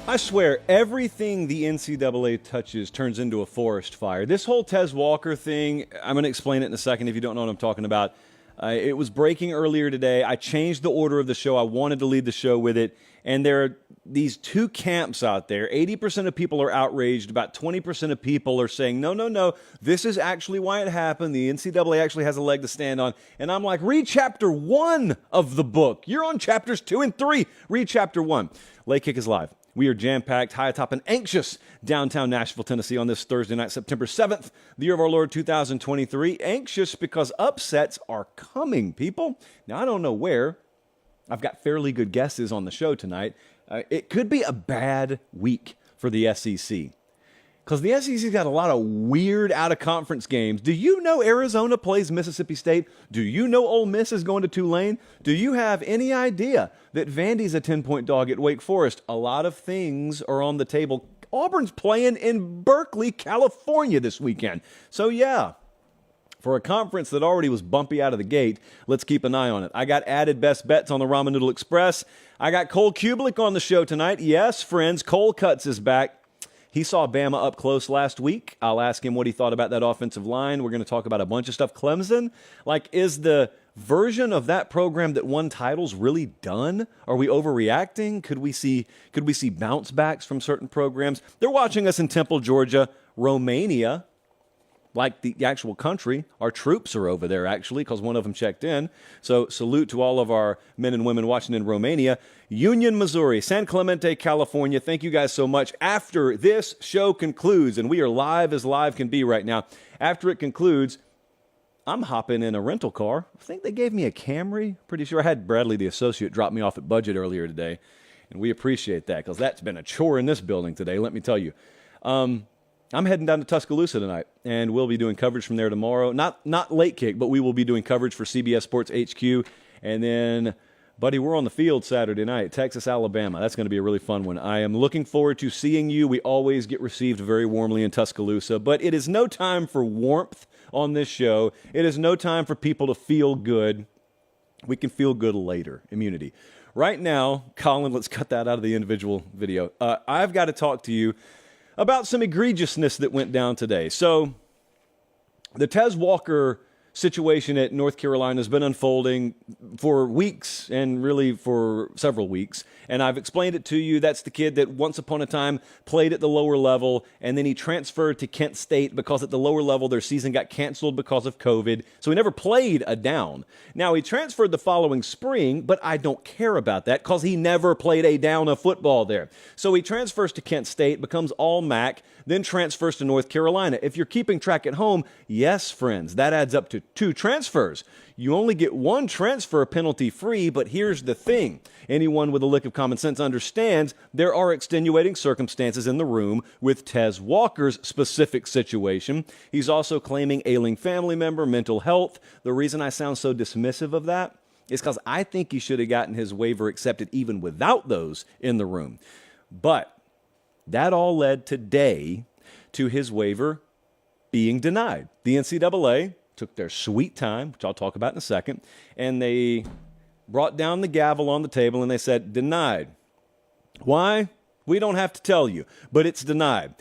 I swear, everything the NCAA touches turns into a forest fire. This whole Tez Walker thing, I'm going to explain it in a second if you don't know what I'm talking about. It was breaking earlier today. I changed the order of the show. I wanted to lead the show with it. And there are these two camps out there. 80% of people are outraged. About 20% of people are saying, no, this is actually why it happened. The NCAA actually has a leg to stand on. And I'm like, read chapter 1 of the book. You're on chapters 2 and 3. Read chapter 1. Late Kick is live. We are jam-packed, high atop and anxious downtown Nashville, Tennessee on this Thursday night, September 7th, the year of our Lord 2023. Anxious because upsets are coming, people. Now, I don't know where. I've got fairly good guesses on the show tonight. It could be a bad week for the SEC because the SEC's got a lot of weird out-of-conference games. Do you know Arizona plays Mississippi State? Do you know Ole Miss is going to Tulane? Do you have any idea that Vandy's a 10-point dog at Wake Forest? A lot of things are on the table. Auburn's playing in Berkeley, California this weekend. So, yeah. For a conference that already was bumpy out of the gate, let's keep an eye on it. I got added best bets on the Ramen Noodle Express. I got Cole Cubelic on the show tonight. Yes, friends, Colecuts is back. He saw Bama up close last week. I'll ask him what he thought about that offensive line. We're going to talk about a bunch of stuff. Clemson, is the version of that program that won titles really done? Are we overreacting? Could we see bounce backs from certain programs? They're watching us in Temple, Georgia, Romania. Like the actual country. Our troops are over there, actually, because one of them checked in. So salute to all of our men and women watching in Romania. Union, Missouri, San Clemente, California. Thank you guys so much. After this show concludes, and we are live as live can be right now, after it concludes, I'm hopping in a rental car. I think they gave me a Camry. Pretty sure I had Bradley, the associate, drop me off at Budget earlier today. And we appreciate that, because that's been a chore in this building today, let me tell you. I'm heading down to Tuscaloosa tonight, and we'll be doing coverage from there tomorrow. Not Late Kick, but we will be doing coverage for CBS Sports HQ. And then, buddy, we're on the field Saturday night, Texas, Alabama. That's going to be a really fun one. I am looking forward to seeing you. We always get received very warmly in Tuscaloosa, but it is no time for warmth on this show. It is no time for people to feel good. We can feel good later. Immunity. Right now, Colin, let's cut that out of the individual video. I've got to talk to you about some egregiousness that went down today. So the Tez Walker situation at North Carolina has been unfolding for weeks, and really for several weeks. And I've explained it to you. That's the kid that once upon a time played at the lower level, and then he transferred to Kent State because at the lower level their season got canceled because of COVID. So he never played a down. Now he transferred the following spring, but I don't care about that because he never played a down of football there. So he transfers to Kent State, becomes all MAC, then transfers to North Carolina. If you're keeping track at home, yes, friends, that adds up to 2 transfers. You only get 1 transfer penalty free, but here's the thing. Anyone with a lick of common sense understands there are extenuating circumstances in the room with Tez Walker's specific situation. He's also claiming ailing family member, mental health. The reason I sound so dismissive of that is because I think he should have gotten his waiver accepted even without those in the room. But that all led today to his waiver being denied. The NCAA took their sweet time, which I'll talk about in a second, and they brought down the gavel on the table and they said, denied. Why? We don't have to tell you, but it's denied.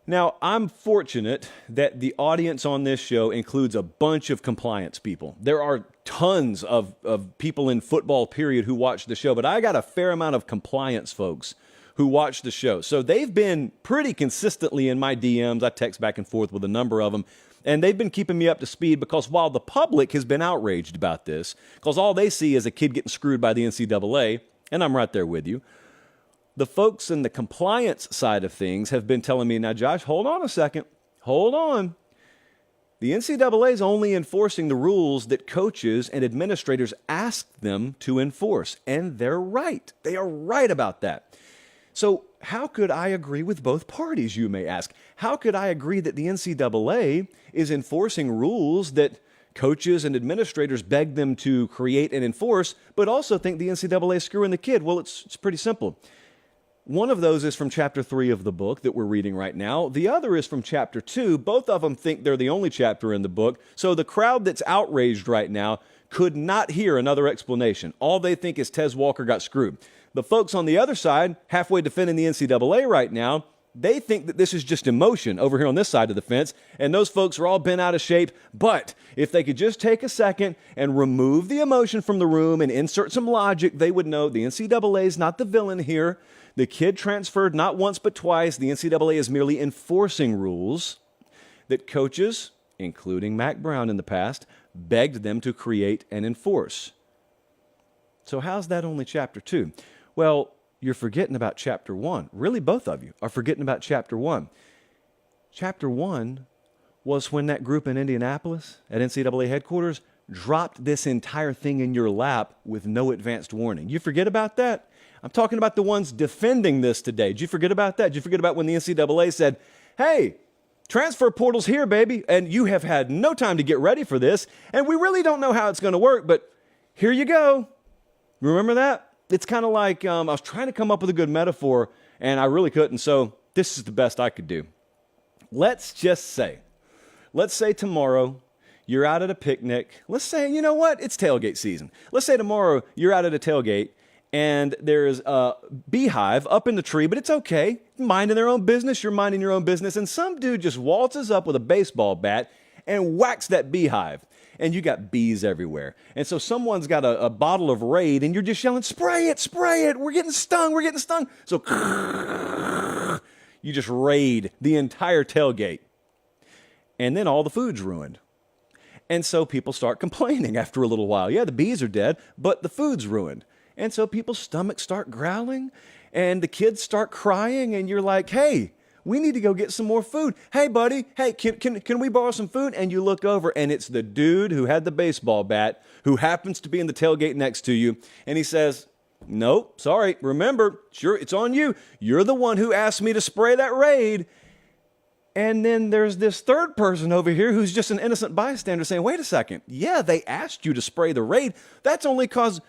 Now, I'm fortunate that the audience on this show includes a bunch of compliance people. There are tons of people in football, period, who watch the show, but I got a fair amount of compliance folks who watch the show. So they've been pretty consistently in my DMs. I text back and forth with a number of them. And they've been keeping me up to speed because while the public has been outraged about this, because all they see is a kid getting screwed by the NCAA, and I'm right there with you, the folks in the compliance side of things have been telling me, now, Josh, hold on a second. Hold on. The NCAA is only enforcing the rules that coaches and administrators ask them to enforce. And they're right. They are right about that. So how could I agree with both parties, you may ask? How could I agree that the NCAA is enforcing rules that coaches and administrators beg them to create and enforce, but also think the NCAA is screwing the kid? Well, it's pretty simple. One of those is from Chapter 3 of the book that we're reading right now. The other is from Chapter 2. Both of them think they're the only chapter in the book. So the crowd that's outraged right now could not hear another explanation. All they think is Tez Walker got screwed. The folks on the other side, halfway defending the NCAA right now, they think that this is just emotion over here on this side of the fence, and those folks are all bent out of shape. But if they could just take a second and remove the emotion from the room and insert some logic, they would know the NCAA is not the villain here. The kid transferred not once but twice. The NCAA is merely enforcing rules that coaches, including Mac Brown in the past, begged them to create and enforce. So how's that only Chapter 2? Well, you're forgetting about Chapter 1. Really, both of you are forgetting about Chapter 1. Chapter 1 was when that group in Indianapolis at NCAA headquarters dropped this entire thing in your lap with no advanced warning. You forget about that? I'm talking about the ones defending this today. Did you forget about that? Did you forget about when the NCAA said, hey, transfer portal's here, baby, and you have had no time to get ready for this, and we really don't know how it's going to work, but here you go. Remember that? It's kind of like I was trying to come up with a good metaphor, and I really couldn't, so this is the best I could do. Let's say tomorrow you're out at a picnic. Let's say, you know what? It's tailgate season. Let's say tomorrow you're out at a tailgate, and there's a beehive up in the tree, but it's okay. Minding their own business, you're minding your own business, and some dude just waltzes up with a baseball bat and whacks that beehive. And you got bees everywhere. And so someone's got a bottle of Raid, and you're just yelling, spray it, we're getting stung. So you just raid the entire tailgate. And then all the food's ruined. And so people start complaining after a little while. Yeah, the bees are dead, but the food's ruined. And so people's stomachs start growling, and the kids start crying, and you're like, hey, we need to go get some more food. Hey, buddy, hey, can we borrow some food? And you look over, and it's the dude who had the baseball bat who happens to be in the tailgate next to you, and he says, nope, sorry, remember, sure, it's on you. You're the one who asked me to spray that Raid. And then there's this third person over here who's just an innocent bystander saying, wait a second, yeah, they asked you to spray the Raid. That's only because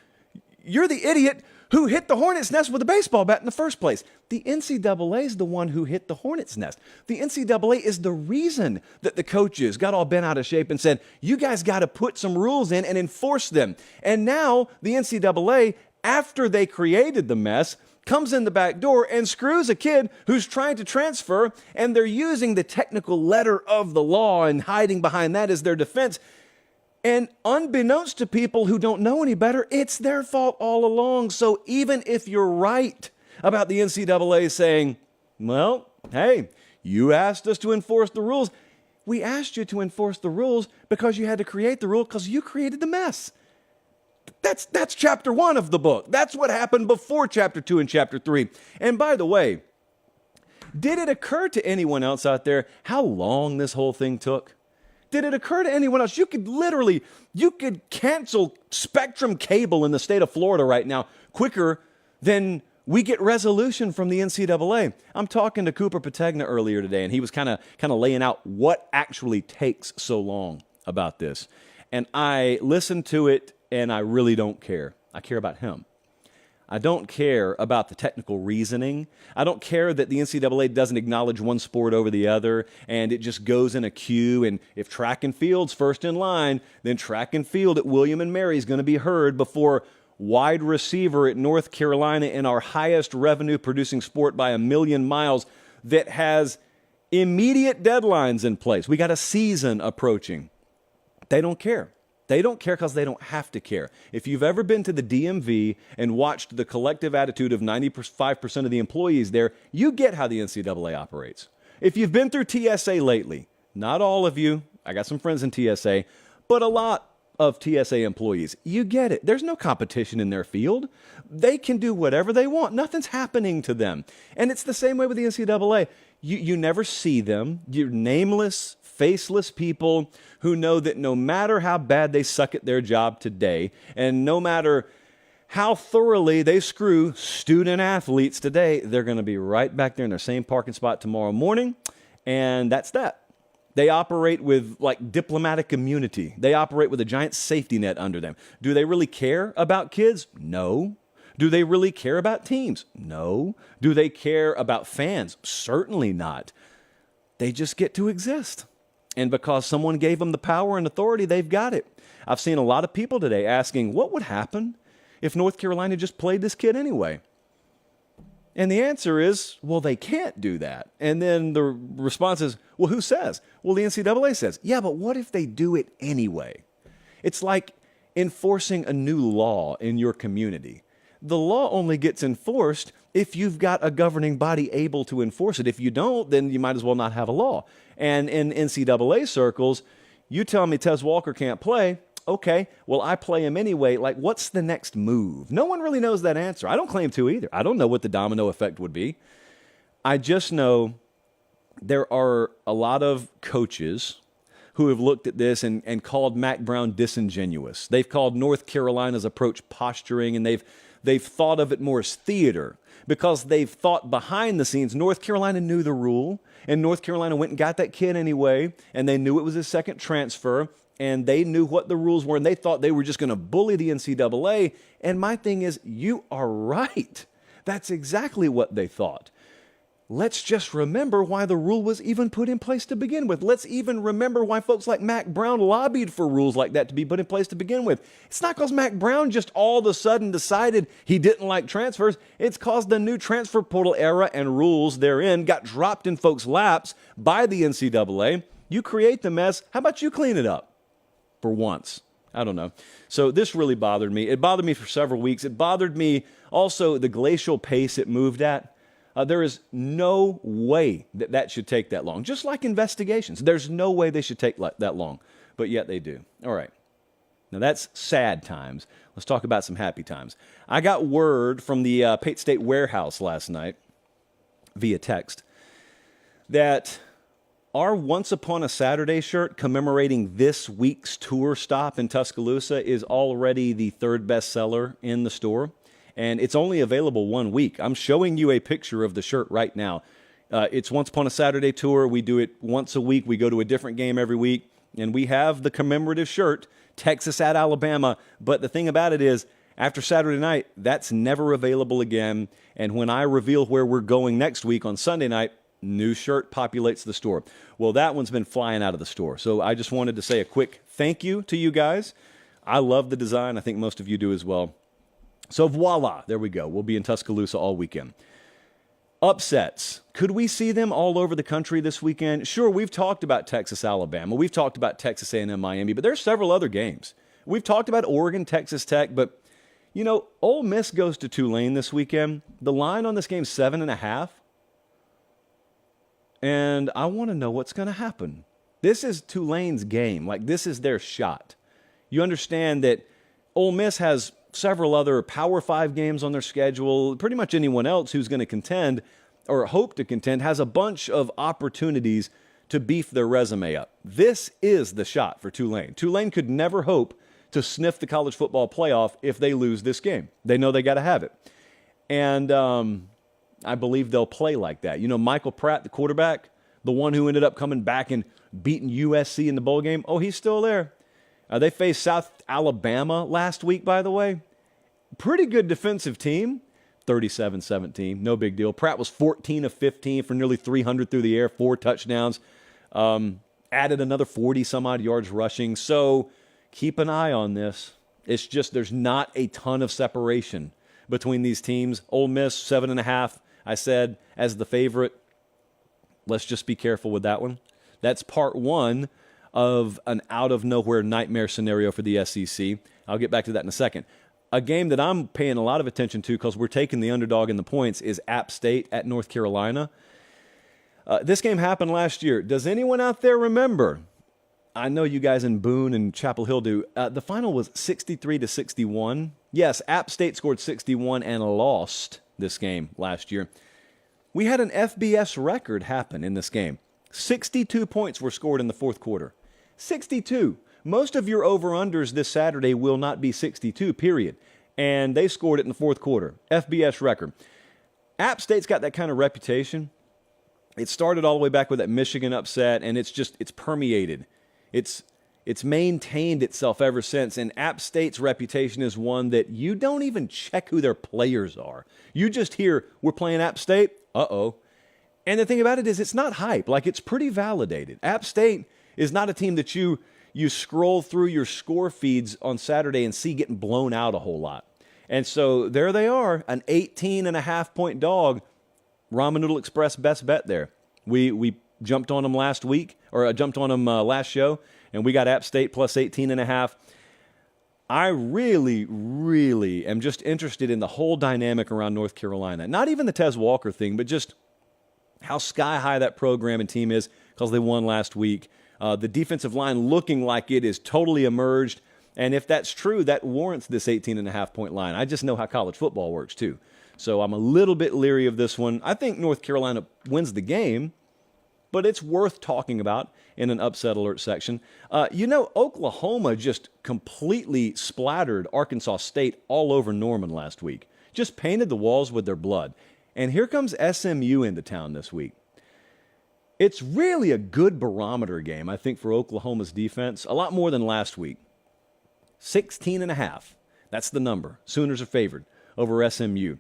you're the idiot who hit the hornet's nest with a baseball bat in the first place. The NCAA is the one who hit the hornet's nest. The NCAA is the reason that the coaches got all bent out of shape and said, you guys got to put some rules in and enforce them. And now the NCAA, after they created the mess, comes in the back door and screws a kid who's trying to transfer, and they're using the technical letter of the law and hiding behind that as their defense. And unbeknownst to people who don't know any better, it's their fault all along. So even if you're right about the NCAA saying, well, hey, you asked us to enforce the rules. We asked you to enforce the rules because you had to create the rule because you created the mess. That's Chapter 1 of the book. That's what happened before Chapter 2 and Chapter 3. And by the way, did it occur to anyone else out there how long this whole thing took? Did it occur to anyone else? You could cancel Spectrum cable in the state of Florida right now quicker than we get resolution from the NCAA. I'm talking to Cooper Pategna earlier today, and he was kind of laying out what actually takes so long about this. And I listened to it, and I really don't care. I care about him. I don't care about the technical reasoning. I don't care that the NCAA doesn't acknowledge one sport over the other and it just goes in a queue. And if track and field's first in line, then track and field at William and Mary is going to be heard before wide receiver at North Carolina in our highest revenue producing sport by 1,000,000 miles that has immediate deadlines in place. We got a season approaching. They don't care. They don't care because they don't have to care. If you've ever been to the DMV and watched the collective attitude of 95% of the employees there, you get how the NCAA operates. If you've been through TSA lately, not all of you, I got some friends in TSA, but a lot of TSA employees, you get it. There's no competition in their field. They can do whatever they want. Nothing's happening to them. And it's the same way with the NCAA. You never see them. You're nameless, faceless people who know that no matter how bad they suck at their job today, and no matter how thoroughly they screw student athletes today, they're going to be right back there in their same parking spot tomorrow morning, and that's that. They operate with like diplomatic immunity. They operate with a giant safety net under them. Do they really care about kids? No. Do they really care about teams? No. Do they care about fans? Certainly not. They just get to exist. And because someone gave them the power and authority, they've got it. I've seen a lot of people today asking, what would happen if North Carolina just played this kid anyway? And the answer is, well, they can't do that. And then the response is, well, who says? Well, the NCAA says. Yeah, but what if they do it anyway? It's like enforcing a new law in your community. The law only gets enforced if you've got a governing body able to enforce it. If you don't, then you might as well not have a law. And in NCAA circles, you tell me Tez Walker can't play. Okay, well, I play him anyway. Like, what's the next move? No one really knows that answer. I don't claim to either. I don't know what the domino effect would be. I just know there are a lot of coaches who have looked at this and called Mack Brown disingenuous. They've called North Carolina's approach posturing, and they've thought of it more as theater because they've thought behind the scenes North Carolina knew the rule, and North Carolina went and got that kid anyway, and they knew it was his second transfer, and they knew what the rules were, and they thought they were just going to bully the NCAA. And my thing is, you are right. That's exactly what they thought. Let's just remember why the rule was even put in place to begin with. Let's even remember why folks like Mack Brown lobbied for rules like that to be put in place to begin with. It's not because Mack Brown just all of a sudden decided he didn't like transfers. It's because the new transfer portal era and rules therein got dropped in folks' laps by the NCAA. You create the mess. How about you clean it up? For once. I don't know. So this really bothered me. It bothered me for several weeks. It bothered me also the glacial pace it moved at. There is no way that should take that long. Just like investigations. There's no way they should take that long. But yet they do. All right. Now that's sad times. Let's talk about some happy times. I got word from the Pate State warehouse last night via text that our Once Upon a Saturday shirt commemorating this week's tour stop in Tuscaloosa is already the third best seller in the store, and it's only available 1 week. I'm showing you a picture of the shirt right now. It's Once Upon a Saturday tour. We do it once a week. We go to a different game every week, and we have the commemorative shirt, Texas at Alabama. But the thing about it is, after Saturday night, that's never available again, and when I reveal where we're going next week on Sunday night, new shirt populates the store. Well, that one's been flying out of the store. So I just wanted to say a quick thank you to you guys. I love the design. I think most of you do as well. So voila, there we go. We'll be in Tuscaloosa all weekend. Upsets. Could we see them all over the country this weekend? Sure, we've talked about Texas, Alabama. We've talked about Texas A&M, Miami, but there's several other games. We've talked about Oregon, Texas Tech, but, you know, Ole Miss goes to Tulane this weekend. The line on this game is 7.5. And I want to know what's going to happen. This is Tulane's game. Like, this is their shot. You understand that Ole Miss has several other Power 5 games on their schedule. Pretty much anyone else who's going to contend or hope to contend has a bunch of opportunities to beef their resume up. This is the shot for Tulane. Tulane could never hope to sniff the college football playoff if they lose this game. They know they got to have it. And I believe they'll play like that. You know, Michael Pratt, the quarterback, the one who ended up coming back and beating USC in the bowl game, oh, he's still there. They faced South Alabama last week, by the way. Pretty good defensive team, 37-17, no big deal. Pratt was 14 of 15 for nearly 300 through the air, 4 touchdowns, added another 40-some-odd yards rushing. So keep an eye on this. It's just there's not a ton of separation between these teams. Ole Miss, 7.5. I said, as the favorite, let's just be careful with that one. That's part one of an out-of-nowhere nightmare scenario for the SEC. I'll get back to that in a second. A game that I'm paying a lot of attention to because we're taking the underdog in the points is App State at North Carolina. This game happened last year. Does anyone out there remember? I know you guys in Boone and Chapel Hill do. The final was 63-61. Yes, App State scored 61 and lost this game last year. We had an FBS record happen in this game. 62 points were scored in the fourth quarter. 62. Most of your over-unders this Saturday will not be 62, period. And they scored it in the fourth quarter. FBS record. App State's got that kind of reputation. It started all the way back with that Michigan upset, and it's permeated. It's maintained itself ever since, and App State's reputation is one that you don't even check who their players are. You just hear, we're playing App State, uh-oh. And the thing about it is it's not hype. Like, it's pretty validated. App State is not a team that you scroll through your score feeds on Saturday and see getting blown out a whole lot. And so there they are, an 18.5-point dog. Ramen Noodle Express best bet there. We jumped on them last week, or jumped on them last show, and we got App State plus 18.5. I really, really am just interested in the whole dynamic around North Carolina. Not even the Tez Walker thing, but just how sky high that program and team is because they won last week. The defensive line looking like it is totally emerged. And if that's true, that warrants this 18.5-point line. I just know how college football works, too. So I'm a little bit leery of this one. I think North Carolina wins the game, but it's worth talking about in an upset alert section. Oklahoma just completely splattered Arkansas State all over Norman last week. Just painted the walls with their blood. And here comes SMU into town this week. It's really a good barometer game, I think, for Oklahoma's defense. A lot more than last week. 16.5. That's the number. Sooners are favored over SMU.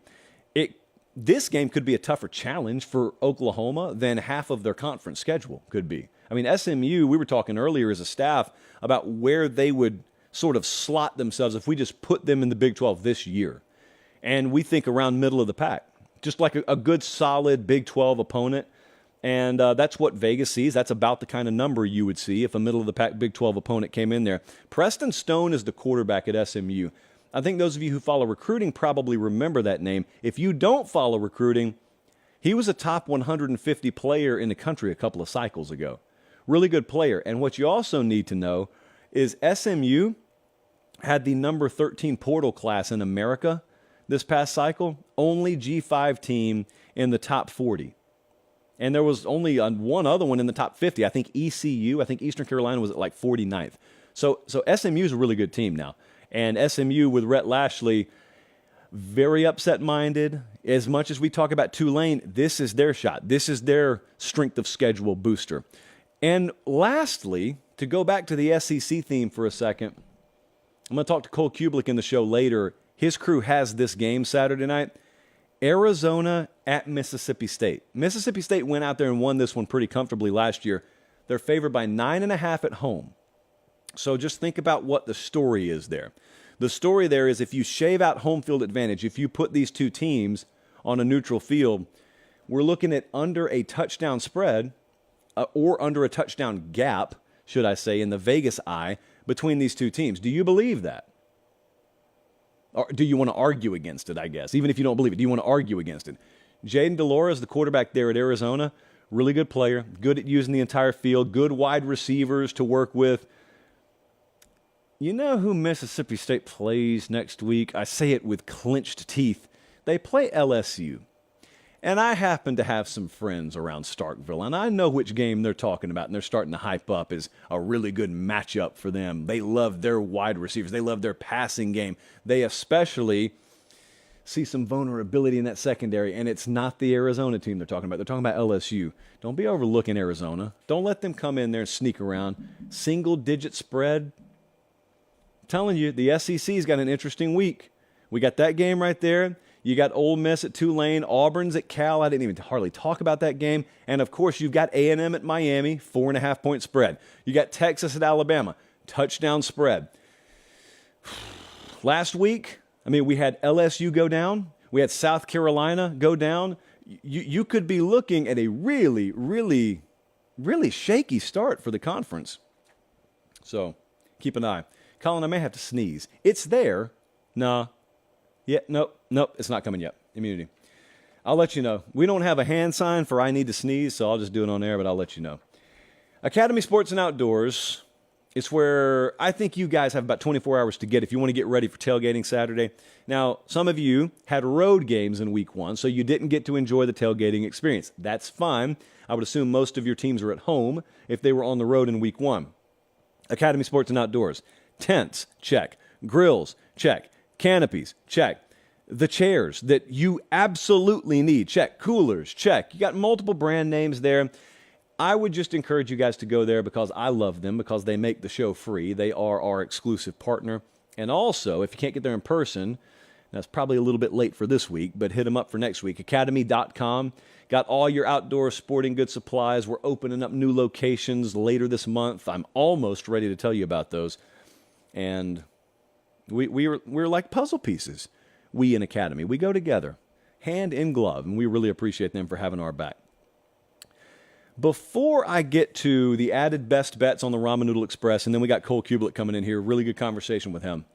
This game could be a tougher challenge for Oklahoma than half of their conference schedule could be. I mean, SMU, we were talking earlier as a staff about where they would sort of slot themselves if we just put them in the Big 12 this year. And we think around middle of the pack, just like a good, solid Big 12 opponent. And that's what Vegas sees. That's about the kind of number you would see if a middle-of-the-pack Big 12 opponent came in there. Preston Stone is the quarterback at SMU. I think those of you who follow recruiting probably remember that name. If you don't follow recruiting, he was a top 150 player in the country a couple of cycles ago. Really good player. And what you also need to know is SMU had the number 13 portal class in America this past cycle. Only G5 team in the top 40. And there was only one other one in the top 50. I think ECU, I think Eastern Carolina was at like 49th. So SMU is a really good team now. And SMU with Rhett Lashley, very upset-minded. As much as we talk about Tulane, this is their shot. This is their strength of schedule booster. And lastly, to go back to the SEC theme for a second, I'm going to talk to Cole Cubelic in the show later. His crew has this game Saturday night. Arizona at Mississippi State. Mississippi State went out there and won this one pretty comfortably last year. They're favored by 9.5 at home. So just think about what the story is there. The story there is if you shave out home field advantage, if you put these two teams on a neutral field, we're looking at under a touchdown spread or under a touchdown gap, should I say, in the Vegas eye between these two teams. Do you believe that? Or do you want to argue against it, I guess? Even if you don't believe it, do you want to argue against it? Jaden Delores, the quarterback there at Arizona, really good player, good at using the entire field, good wide receivers to work with. You know who Mississippi State plays next week? I say it with clenched teeth. They play LSU. And I happen to have some friends around Starkville, and I know which game they're talking about, and they're starting to hype up as a really good matchup for them. They love their wide receivers. They love their passing game. They especially see some vulnerability in that secondary, and it's not the Arizona team they're talking about. They're talking about LSU. Don't be overlooking Arizona. Don't let them come in there and sneak around. Single-digit spread. I'm telling you, the SEC's got an interesting week. We got that game right there. You got Ole Miss at Tulane, Auburn's at Cal. I didn't even hardly talk about that game. And, of course, you've got A&M at Miami, 4.5-point spread. You got Texas at Alabama, touchdown spread. Last week, we had LSU go down. We had South Carolina go down. You could be looking at a really, really, really shaky start for the conference. So keep an eye. Colin, I may have to sneeze. It's there. Nah. Yeah, nope, it's not coming yet. Immunity. I'll let you know. We don't have a hand sign for I need to sneeze, so I'll just do it on air, but I'll let you know. Academy Sports and Outdoors is where I think you guys have about 24 hours to get if you want to get ready for tailgating Saturday. Now, some of you had road games in week one, so you didn't get to enjoy the tailgating experience. That's fine. I would assume most of your teams are at home if they were on the road in week one. Academy Sports and Outdoors. Tents, check. Grills, check. Canopies, check. The chairs that you absolutely need, check. Coolers, check. You got multiple brand names there. I would just encourage you guys to go there because I love them, because they make the show free. They are our exclusive partner. And also, if you can't get there in person, That's probably a little bit late for this week, but hit them up for next week. Academy.com. Got all your outdoor sporting goods supplies. We're opening up new locations later this month. I'm almost ready to tell you about those. And we're like puzzle pieces. We in Academy, we go together, hand in glove, and we really appreciate them for having our back. Before I get to the added best bets on the Ramen Noodle Express, and then we got Cole Cubelic coming in here, really good conversation with him.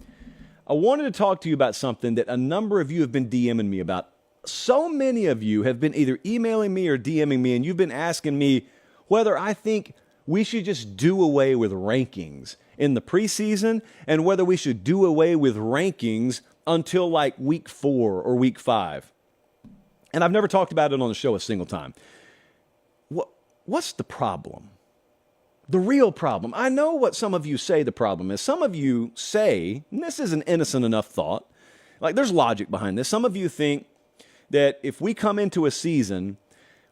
I wanted to talk to you about something that a number of you have been DMing me about. So many of you have been either emailing me or DMing me, and you've been asking me whether I think we should just do away with rankings in the preseason and whether we should do away with rankings until like week 4 or week 5. And I've never talked about it on the show a single time. What's the problem? The real problem. I know what some of you say the problem is. Some of you say, and this is an innocent enough thought, like there's logic behind this. Some of you think that if we come into a season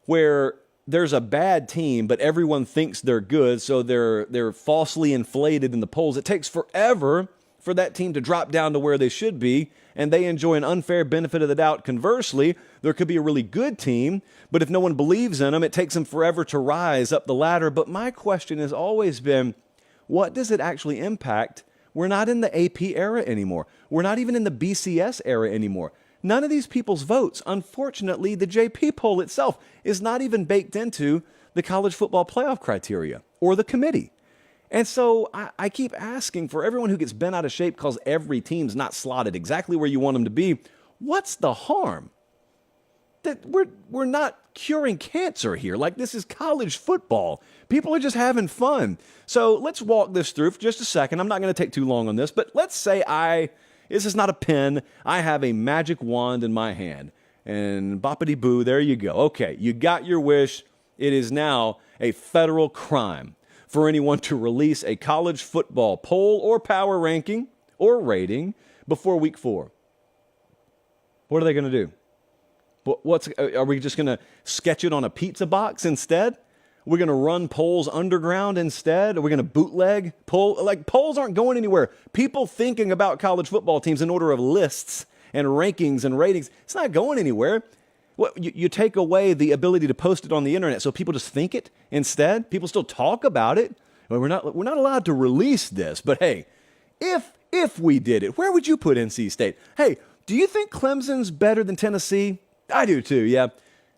where there's a bad team, but everyone thinks they're good, so they're falsely inflated in the polls, it takes forever for that team to drop down to where they should be, and they enjoy an unfair benefit of the doubt. Conversely, there could be a really good team, but if no one believes in them, it takes them forever to rise up the ladder. But my question has always been, what does it actually impact? We're not in the AP era anymore. We're not even in the BCS era anymore. None of these people's votes, unfortunately, the JP poll itself is not even baked into the college football playoff criteria or the committee. And so I keep asking for everyone who gets bent out of shape because every team's not slotted exactly where you want them to be, what's the harm? That we're not curing cancer here. Like, this is college football. People are just having fun. So let's walk this through for just a second. I'm not going to take too long on this, but let's say this is not a pen. I have a magic wand in my hand. And boppity-boo, there you go. Okay, you got your wish. It is now a federal crime for anyone to release a college football poll or power ranking or rating before week 4. What are they going to do? Are we just going to sketch it on a pizza box instead? We're going to run polls underground instead? Are we going to bootleg poll? Like, polls aren't going anywhere. People thinking about college football teams in order of lists and rankings and ratings, it's not going anywhere. You take away the ability to post it on the internet, so people just think it instead. People still talk about it. Well, we're not allowed to release this, but hey, if we did it, where would you put NC State? Hey, do you think Clemson's better than Tennessee? I do too, yeah.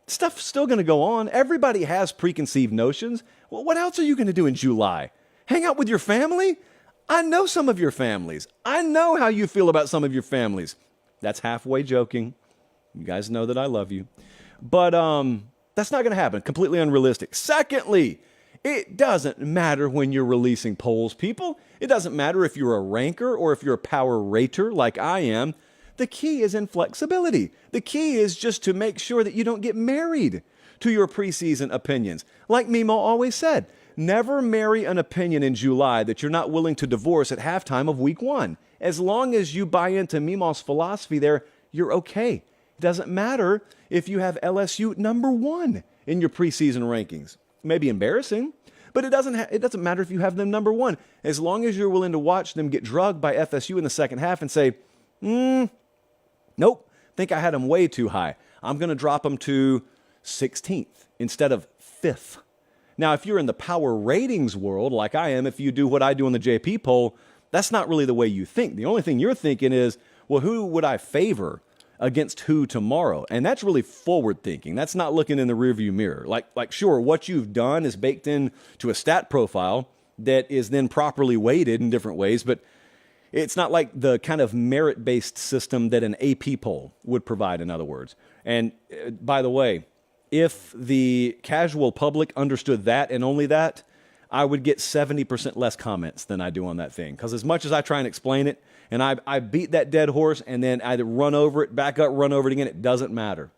Stuff's still going to go on. Everybody has preconceived notions. Well, what else are you going to do in July? Hang out with your family? I know some of your families. I know how you feel about some of your families. That's halfway joking. You guys know that I love you. But that's not going to happen. Completely unrealistic. Secondly, it doesn't matter when you're releasing polls, people. It doesn't matter if you're a ranker or if you're a power rater like I am. The key is in flexibility. The key is just to make sure that you don't get married to your preseason opinions. Like Mimo always said, never marry an opinion in July that you're not willing to divorce at halftime of week 1. As long as you buy into Mimo's philosophy there, you're okay. It doesn't matter if you have LSU number 1 in your preseason rankings. It may be embarrassing, but it doesn't matter if you have them number 1. As long as you're willing to watch them get drugged by FSU in the second half and say, nope, think I had them way too high. I'm going to drop them to 16th instead of 5th. Now, if you're in the power ratings world like I am, if you do what I do on the JP poll, that's not really the way you think. The only thing you're thinking is, well, who would I favor against who tomorrow? And that's really forward thinking. That's not looking in the rearview mirror. Like sure, what you've done is baked into a stat profile that is then properly weighted in different ways, but it's not like the kind of merit-based system that an AP poll would provide, in other words. And by the way, if the casual public understood that and only that, I would get 70% less comments than I do on that thing. Because as much as I try and explain it, and I beat that dead horse and then I run over it, back up, run over it again, it doesn't matter.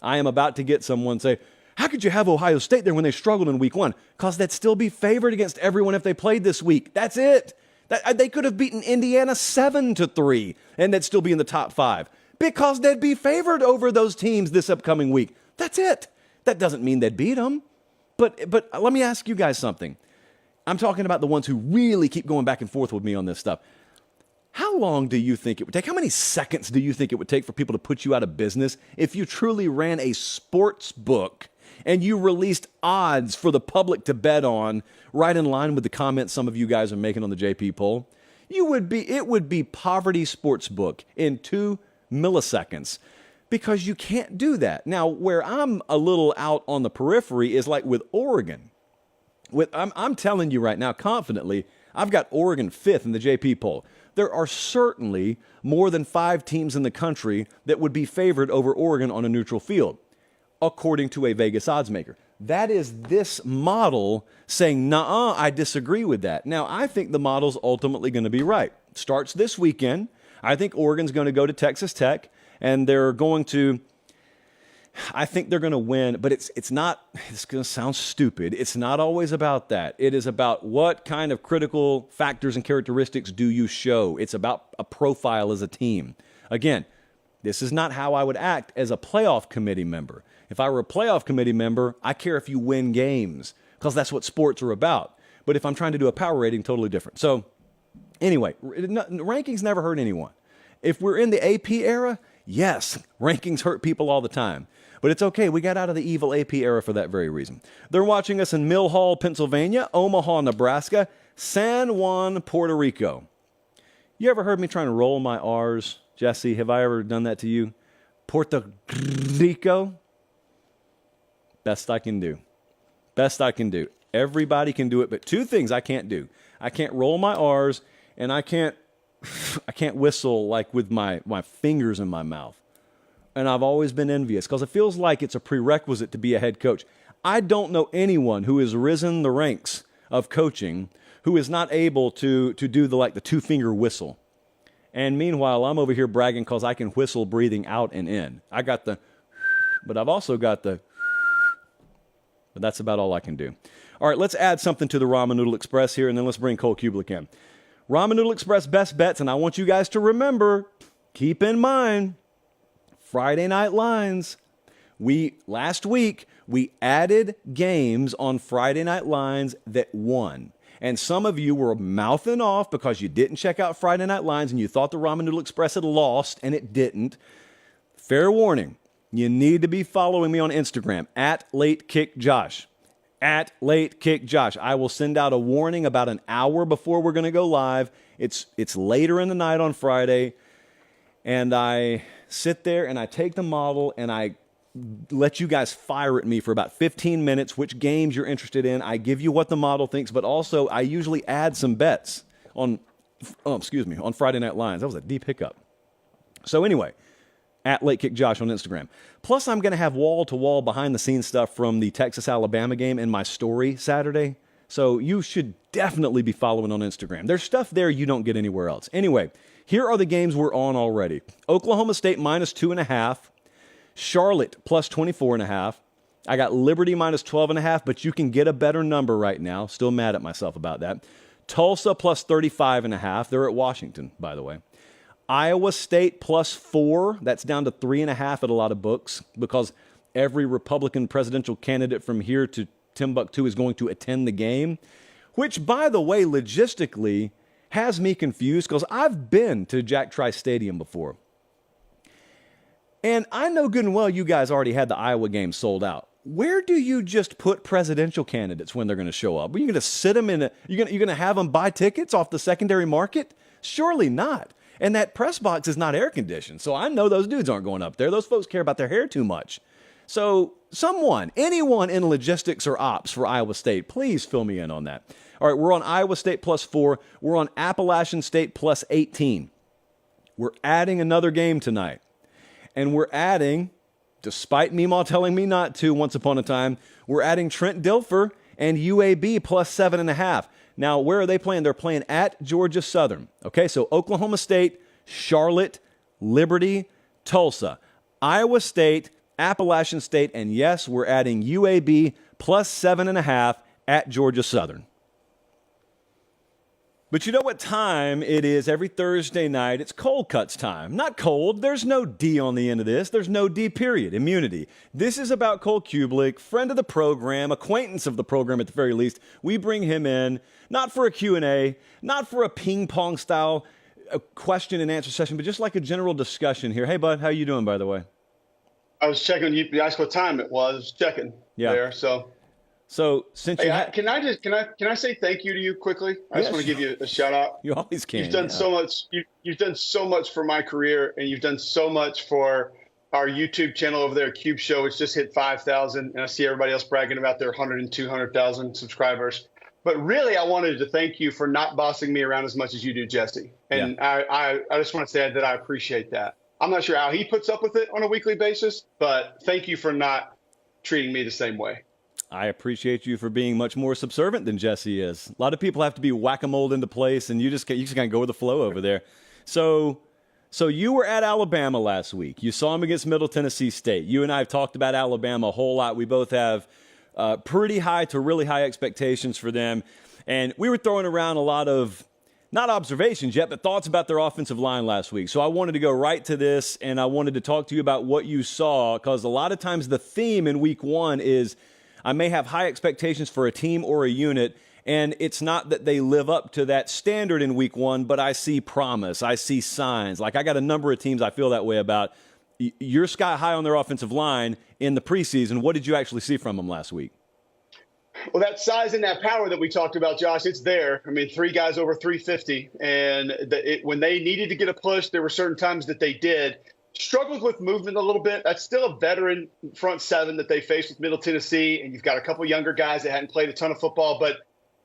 I am about to get someone say, how could you have Ohio State there when they struggled in week 1? Because they'd still be favored against everyone if they played this week. That's it. They could have beaten Indiana 7-3 and they'd still be in the top 5 because they'd be favored over those teams this upcoming week. That's it. That doesn't mean they'd beat them. But let me ask you guys something. I'm talking about the ones who really keep going back and forth with me on this stuff. How long do you think it would take? How many seconds do you think it would take for people to put you out of business if you truly ran a sports book and you released odds for the public to bet on, right in line with the comments some of you guys are making on the JP poll? It would be poverty sports book in 2 milliseconds, because you can't do that. Now, where I'm a little out on the periphery is like with Oregon. I'm telling you right now, confidently, I've got Oregon 5th in the JP poll. There are certainly more than 5 teams in the country that would be favored over Oregon on a neutral field, according to a Vegas odds maker. That is this model saying, nuh-uh, I disagree with that. Now, I think the model's ultimately going to be right. Starts this weekend. I think Oregon's going to go to Texas Tech, and I think they're going to win, but it's going to sound stupid. It's not always about that. It is about what kind of critical factors and characteristics do you show. It's about a profile as a team. Again, this is not how I would act as a playoff committee member. If I were a playoff committee member, I care if you win games, because that's what sports are about. But if I'm trying to do a power rating, totally different. So anyway, rankings never hurt anyone. If we're in the AP era, yes, rankings hurt people all the time. But it's okay. We got out of the evil AP era for that very reason. They're watching us in Mill Hall, Pennsylvania, Omaha, Nebraska, San Juan, Puerto Rico. You ever heard me trying to roll my R's, Jesse? Have I ever done that to you? Puerto Rico? Best I can do. Best I can do. Everybody can do it, but 2 things I can't do. I can't roll my R's, and I can't whistle like with my fingers in my mouth. And I've always been envious because it feels like it's a prerequisite to be a head coach. I don't know anyone who has risen the ranks of coaching who is not able to do the 2-finger whistle. And meanwhile, I'm over here bragging because I can whistle breathing out and in. I got the, but I've also got the, but that's about all I can do. All right, let's add something to the Ramen Noodle Express here, and then let's bring Cole Cubelic in. Ramen Noodle Express best bets, and I want you guys to remember, keep in mind, Friday night lines. Last week, we added games on Friday night lines that won. And some of you were mouthing off because you didn't check out Friday night lines and you thought the Ramen Noodle Express had lost, and it didn't. Fair warning, you need to be following me on Instagram, @LateKickJosh. @LateKickJosh. I will send out a warning about an hour before we're going to go live. It's later in the night on Friday. And I sit there and I take the model and I let you guys fire at me for about 15 minutes, which games you're interested in. I give you what the model thinks, but also I usually add some bets on Friday Night Lines. That was a deep hiccup. So anyway, @LateKickJosh on Instagram. Plus, I'm going to have wall-to-wall behind-the-scenes stuff from the Texas-Alabama game in my story Saturday. So you should definitely be following on Instagram. There's stuff there you don't get anywhere else. Anyway, here are the games we're on already. Oklahoma State -2.5. Charlotte +24.5. I got Liberty -12.5, but you can get a better number right now. Still mad at myself about that. Tulsa +35.5. They're at Washington, by the way. Iowa State +4. That's down to 3.5 at a lot of books because every Republican presidential candidate from here to Timbuktu is going to attend the game, which, by the way, logistically has me confused because I've been to Jack Trice Stadium before. And I know good and well you guys already had the Iowa game sold out. Where do you just put presidential candidates when they're going to show up? Are you going to sit them in you're going to have them buy tickets off the secondary market? Surely not. And that press box is not air conditioned. So I know those dudes aren't going up there. Those folks care about their hair too much. So anyone in logistics or ops for Iowa State, please fill me in on that. All right, we're on Iowa State +4. We're on Appalachian State +18. We're adding another game tonight. And we're adding, despite Meemaw telling me not to once upon a time, we're adding Trent Dilfer and UAB +7.5. Now, where are they playing? They're playing at Georgia Southern. Okay, so Oklahoma State, Charlotte, Liberty, Tulsa, Iowa State, Appalachian State, and yes, we're adding UAB +7.5 at Georgia Southern. But you know what time it is every Thursday night? It's Colecuts time. Not cold. There's no D on the end of this. There's no D period. Immunity. This is about Cole Cubelic, friend of the program, acquaintance of the program at the very least. We bring him in, not for a Q&A, not for a ping-pong style a question and answer session, but just like a general discussion here. Hey, bud, how you doing, by the way? I was checking. You asked what time it was. Checking there. So since can I say thank you to you quickly? I just want to give you a shout out. You always can. You've done so much. You've done so much for my career, and you've done so much for our YouTube channel over there, Cube Show. It's just hit 5,000, and I see everybody else bragging about their 100 and 200,000 subscribers. But really, I wanted to thank you for not bossing me around as much as you do, Jesse. And I just want to say that I appreciate that. I'm not sure how he puts up with it on a weekly basis, but thank you for not treating me the same way. I appreciate you for being much more subservient than Jesse is. A lot of people have to be whack-a-mole into place, and you just kind of go with the flow over there. So you were at Alabama last week. You saw him against Middle Tennessee State. You and I have talked about Alabama a whole lot. We both have pretty high to really high expectations for them. And we were throwing around a lot of, not observations yet, but thoughts about their offensive line last week. So I wanted to go right to this, and I wanted to talk to you about what you saw, because a lot of times the theme in week one is I may have high expectations for a team or a unit, and it's not that they live up to that standard in week one, but I see promise. I see signs. Like, I got a number of teams I feel that way about. You're sky high on their offensive line in the preseason. What did you actually see from them last week? Well, that size and that power that we talked about, Josh, it's there. I mean, 3 guys over 350. And when they needed to get a push, there were certain times that they did. Struggled with movement a little bit. That's still a veteran front seven that they faced with Middle Tennessee. And you've got a couple younger guys that hadn't played a ton of football. But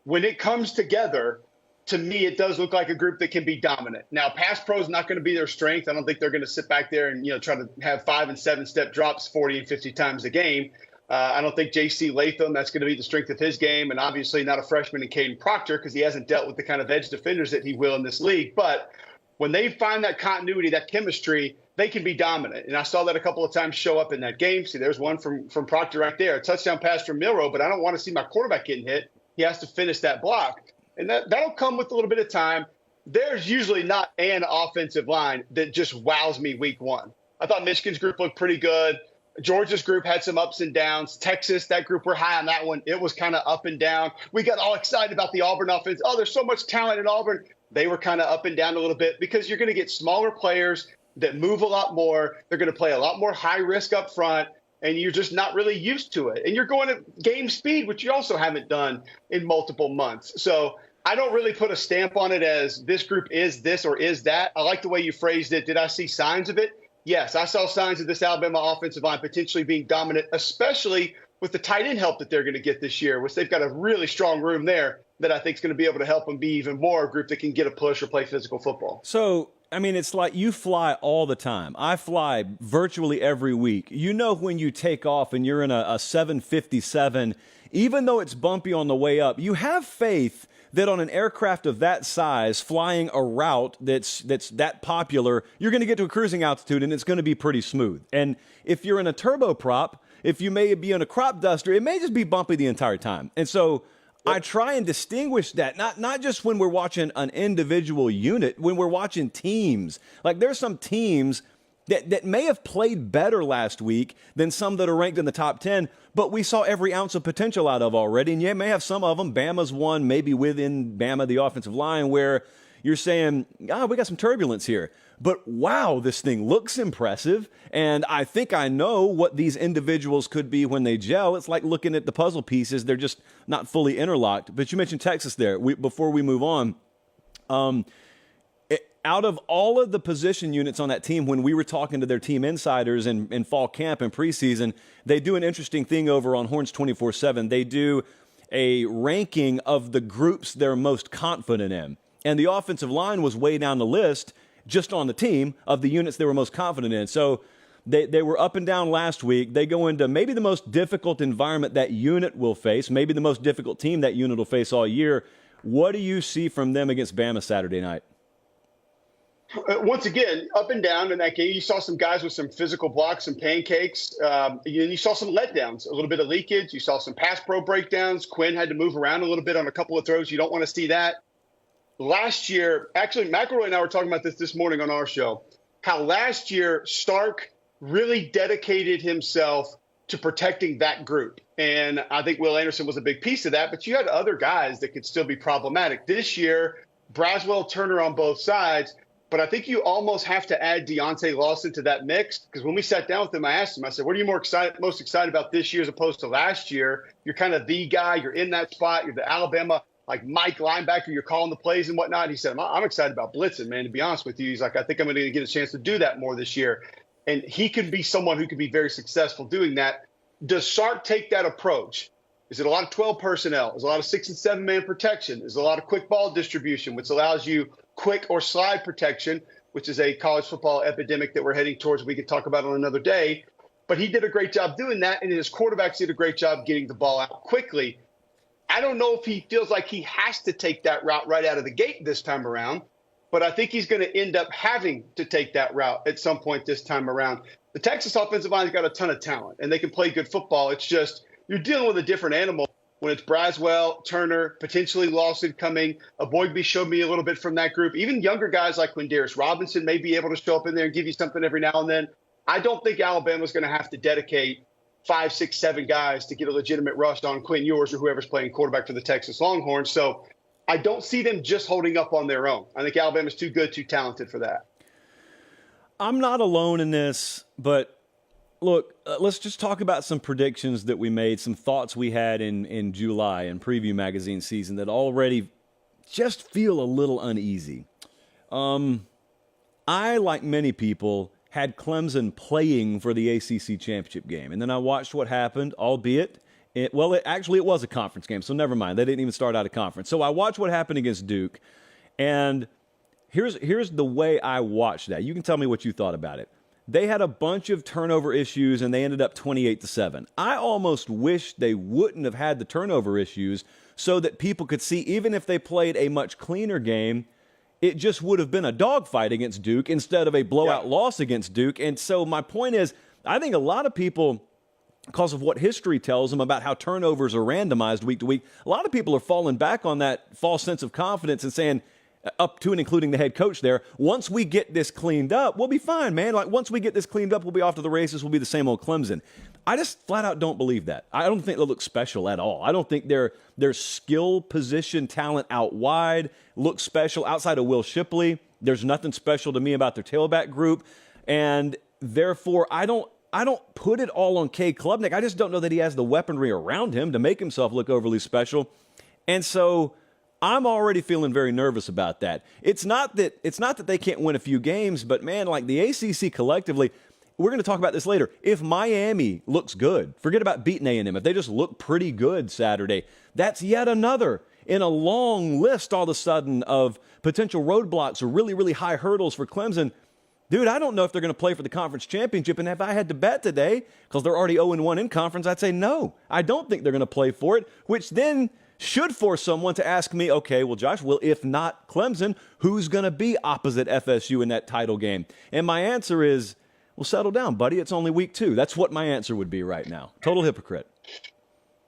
when it comes together, to me, it does look like a group that can be dominant. Now, pass pro is not going to be their strength. I don't think they're going to sit back there and try to have 5- and 7-step drops 40 and 50 times a game. I don't think J.C. Latham, that's going to be the strength of his game, and obviously not a freshman in Caden Proctor because he hasn't dealt with the kind of edge defenders that he will in this league. But when they find that continuity, that chemistry, they can be dominant. And I saw that a couple of times show up in that game. See, there's one from Proctor right there, a touchdown pass from Milroe, but I don't want to see my quarterback getting hit. He has to finish that block. And that'll come with a little bit of time. There's usually not an offensive line that just wows me week one. I thought Michigan's group looked pretty good. Georgia's group had some ups and downs. Texas, that group, we're high on that one. It was kind of up and down. We got all excited about the Auburn offense. Oh, there's so much talent in Auburn. They were kind of up and down a little bit because you're going to get smaller players that move a lot more. They're going to play a lot more high risk up front, and you're just not really used to it. And you're going at game speed, which you also haven't done in multiple months. So I don't really put a stamp on it as this group is this or is that. I like the way you phrased it. Did I see signs of it? Yes, I saw signs of this Alabama offensive line potentially being dominant, especially with the tight end help that they're going to get this year, which they've got a really strong room there that I think is going to be able to help them be even more a group that can get a push or play physical football. So, I mean, it's like you fly all the time. I fly virtually every week. You know when you take off and you're in a 757, even though it's bumpy on the way up, you have faith that on an aircraft of that size, flying a route that's that popular, you're going to get to a cruising altitude and it's going to be pretty smooth. And if you're in a turboprop, if you may be in a crop duster, it may just be bumpy the entire time. And so I try and distinguish that, not just when we're watching an individual unit, when we're watching teams. Like there's some teams that may have played better last week than some that are ranked in the top 10, but we saw every ounce of potential out of already. And you may have some of them. Bama's one, maybe within Bama, the offensive line, where you're saying, we got some turbulence here. But wow, this thing looks impressive. And I think I know what these individuals could be when they gel. It's like looking at the puzzle pieces. They're just not fully interlocked. But you mentioned Texas there. Before we move on, out of all of the position units on that team, when we were talking to their team insiders in fall camp and preseason, they do an interesting thing over on Horns 24/7. They do a ranking of the groups they're most confident in. And the offensive line was way down the list just on the team of the units they were most confident in. So they were up and down last week. They go into maybe the most difficult environment that unit will face, maybe the most difficult team that unit will face all year. What do you see from them against Bama Saturday night? Once again, up and down in that game, you saw some guys with some physical blocks, some pancakes. You saw some letdowns, a little bit of leakage. You saw some pass pro breakdowns. Quinn had to move around a little bit on a couple of throws. You don't want to see that. Last year, actually, McElroy and I were talking about this morning on our show, how last year Stark really dedicated himself to protecting that group. And I think Will Anderson was a big piece of that, but you had other guys that could still be problematic. This year, Braswell, Turner on both sides, But I think you almost have to add Deontay Lawson to that mix, because when we sat down with him, I asked him, I said, what are you most excited about this year as opposed to last year? You're kind of the guy. You're in that spot. You're the Alabama, like Mike linebacker. You're calling the plays and whatnot. He said, I'm excited about blitzing, man, to be honest with you. He's like, I think I'm going to get a chance to do that more this year. And he could be someone who could be very successful doing that. Does Sark take that approach? Is it a lot of 12 personnel? Is it a lot of 6- and 7-man protection? Is it a lot of quick ball distribution, which allows you quick or slide protection, which is a college football epidemic that we're heading towards. We could talk about on another day. But he did a great job doing that, and his quarterbacks did a great job getting the ball out quickly. I don't know if he feels like he has to take that route right out of the gate this time around, but I think he's going to end up having to take that route at some point this time around. The Texas offensive line's got a ton of talent, and they can play good football. It's just you're dealing with a different animal when it's Braswell, Turner, potentially Lawson coming. Aboigbe showed me a little bit from that group. Even younger guys like Quindarius Robinson may be able to show up in there and give you something every now and then. I don't think Alabama's going to have to dedicate 5, 6, 7 guys to get a legitimate rush on Quinn Ewers or whoever's playing quarterback for the Texas Longhorns. So I don't see them just holding up on their own. I think Alabama's too good, too talented for that. I'm not alone in this, but look, let's just talk about some predictions that we made, some thoughts we had in July in Preview Magazine season that already just feel a little uneasy. I, like many people, had Clemson playing for the ACC championship game. And then I watched what happened, albeit, it was a conference game, so never mind. They didn't even start out a conference. So I watched what happened against Duke, and here's the way I watched that. You can tell me what you thought about it. They had a bunch of turnover issues, and they ended up 28-7. I almost wish they wouldn't have had the turnover issues so that people could see, even if they played a much cleaner game, it just would have been a dogfight against Duke instead of a blowout loss against Duke. And so my point is, I think a lot of people, because of what history tells them about how turnovers are randomized week to week, a lot of people are falling back on that false sense of confidence and saying, up to and including the head coach there, once we get this cleaned up, we'll be fine, man. Like, once we get this cleaned up, we'll be off to the races. We'll be the same old Clemson. I just flat out don't believe that. I don't think they look special at all. I don't think their skill position talent out wide looks special. Outside of Will Shipley, there's nothing special to me about their tailback group. And therefore, I don't put it all on Cade Klubnik. I just don't know that he has the weaponry around him to make himself look overly special. And so I'm already feeling very nervous about that. It's not that they can't win a few games, but man, like the ACC collectively, we're going to talk about this later. If Miami looks good, forget about beating A&M. If they just look pretty good Saturday, that's yet another in a long list all of a sudden of potential roadblocks or really, really high hurdles for Clemson. Dude, I don't know if they're going to play for the conference championship. And if I had to bet today, because they're already 0-1 in conference, I'd say no. I don't think they're going to play for it, which then should force someone to ask me, okay, well, Josh, well, if not Clemson, who's going to be opposite FSU in that title game? And my answer is, well, settle down, buddy. It's only week 2. That's what my answer would be right now. Total hypocrite.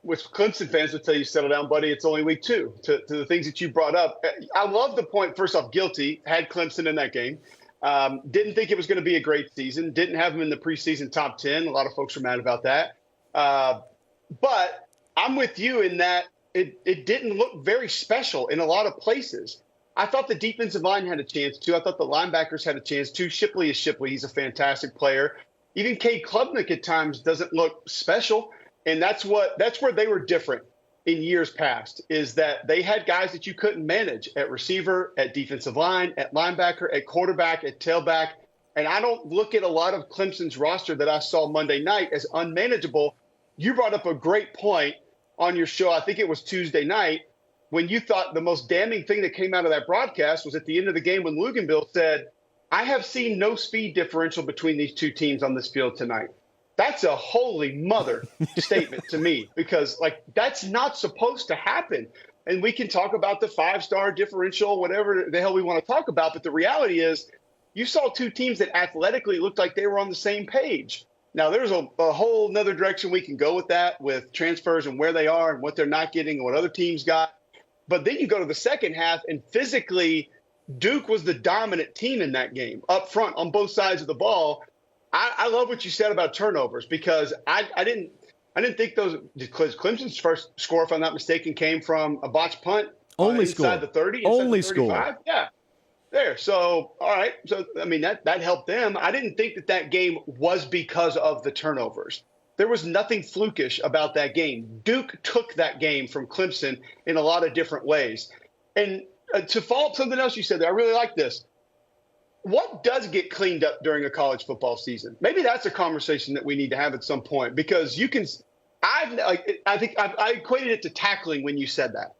Which Clemson fans would tell you, settle down, buddy. It's only week 2. To the things that you brought up. I love the point, first off, guilty, had Clemson in that game. Didn't think it was going to be a great season. Didn't have them in the preseason top 10. A lot of folks are mad about that. But I'm with you in that it didn't look very special in a lot of places. I thought the defensive line had a chance too. I thought the linebackers had a chance too. Shipley is Shipley. He's a fantastic player. Even Cade Klubnik at times doesn't look special. And that's where they were different in years past, is that they had guys that you couldn't manage at receiver, at defensive line, at linebacker, at quarterback, at tailback. And I don't look at a lot of Clemson's roster that I saw Monday night as unmanageable. You brought up a great point on your show, I think it was Tuesday night, when you thought the most damning thing that came out of that broadcast was at the end of the game when Luganville said, I have seen no speed differential between these two teams on this field tonight. That's a holy mother statement to me, because like that's not supposed to happen. And we can talk about the 5-star differential, whatever the hell we want to talk about. But the reality is you saw two teams that athletically looked like they were on the same page. Now, there's a whole nother direction we can go with that, with transfers and where they are and what they're not getting and what other teams got. But then you go to the second half, and physically, Duke was the dominant team in that game up front on both sides of the ball. I love what you said about turnovers, because I didn't think those, because Clemson's first score, if I'm not mistaken, came from a botched punt inside the 30, only inside the 35. score. Yeah. There. So, all right. So, I mean, that helped them. I didn't think that game was because of the turnovers. There was nothing flukish about that game. Duke took that game from Clemson in a lot of different ways. And to follow up something else you said there, I really like this. What does get cleaned up during a college football season? Maybe that's a conversation that we need to have at some point, because you can – I think I equated it to tackling when you said that.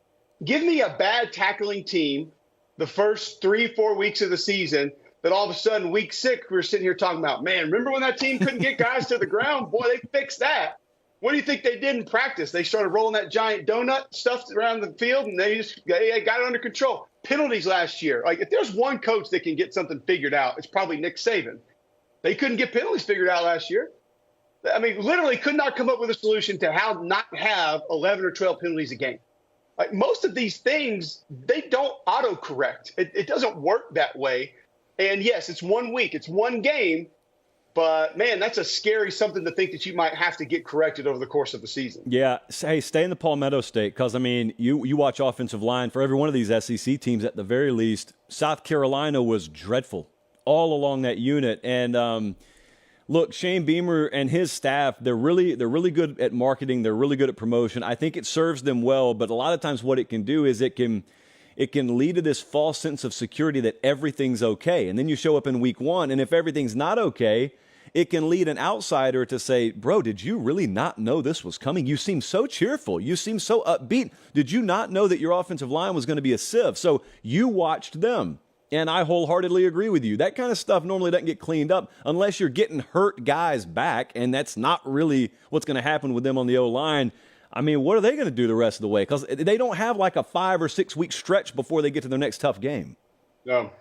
Give me a bad tackling team the first 3-4 weeks of the season that all of a sudden week 6 we're sitting here talking about, man, remember when that team couldn't get guys to the ground? Boy, they fixed that. What do you think they did in practice? They started rolling that giant donut stuff around the field, and they got it under control. Penalties last year. Like, if there's one coach that can get something figured out, it's probably Nick Saban. They couldn't get penalties figured out last year. I mean, literally could not come up with a solution to how not have 11 or 12 penalties a game. Like, most of these things, they don't autocorrect. It doesn't work that way. And yes, it's 1 week, it's one game, but man, that's a scary something to think that you might have to get corrected over the course of the season. Yeah, hey, stay in the Palmetto State, because I mean, you watch offensive line for every one of these SEC teams. At the very least, South Carolina was dreadful all along that unit, and look, Shane Beamer and his staff, they're really good at marketing. They're really good at promotion. I think it serves them well, but a lot of times what it can do is it can lead to this false sense of security that everything's okay. And then you show up in week 1, and if everything's not okay, it can lead an outsider to say, bro, did you really not know this was coming? You seem so cheerful. You seem so upbeat. Did you not know that your offensive line was going to be a sieve? So you watched them. And I wholeheartedly agree with you. That kind of stuff normally doesn't get cleaned up unless you're getting hurt guys back, and that's not really what's going to happen with them on the O-line. I mean, what are they going to do the rest of the way? Because they don't have like a 5 or 6 week stretch before they get to their next tough game. No,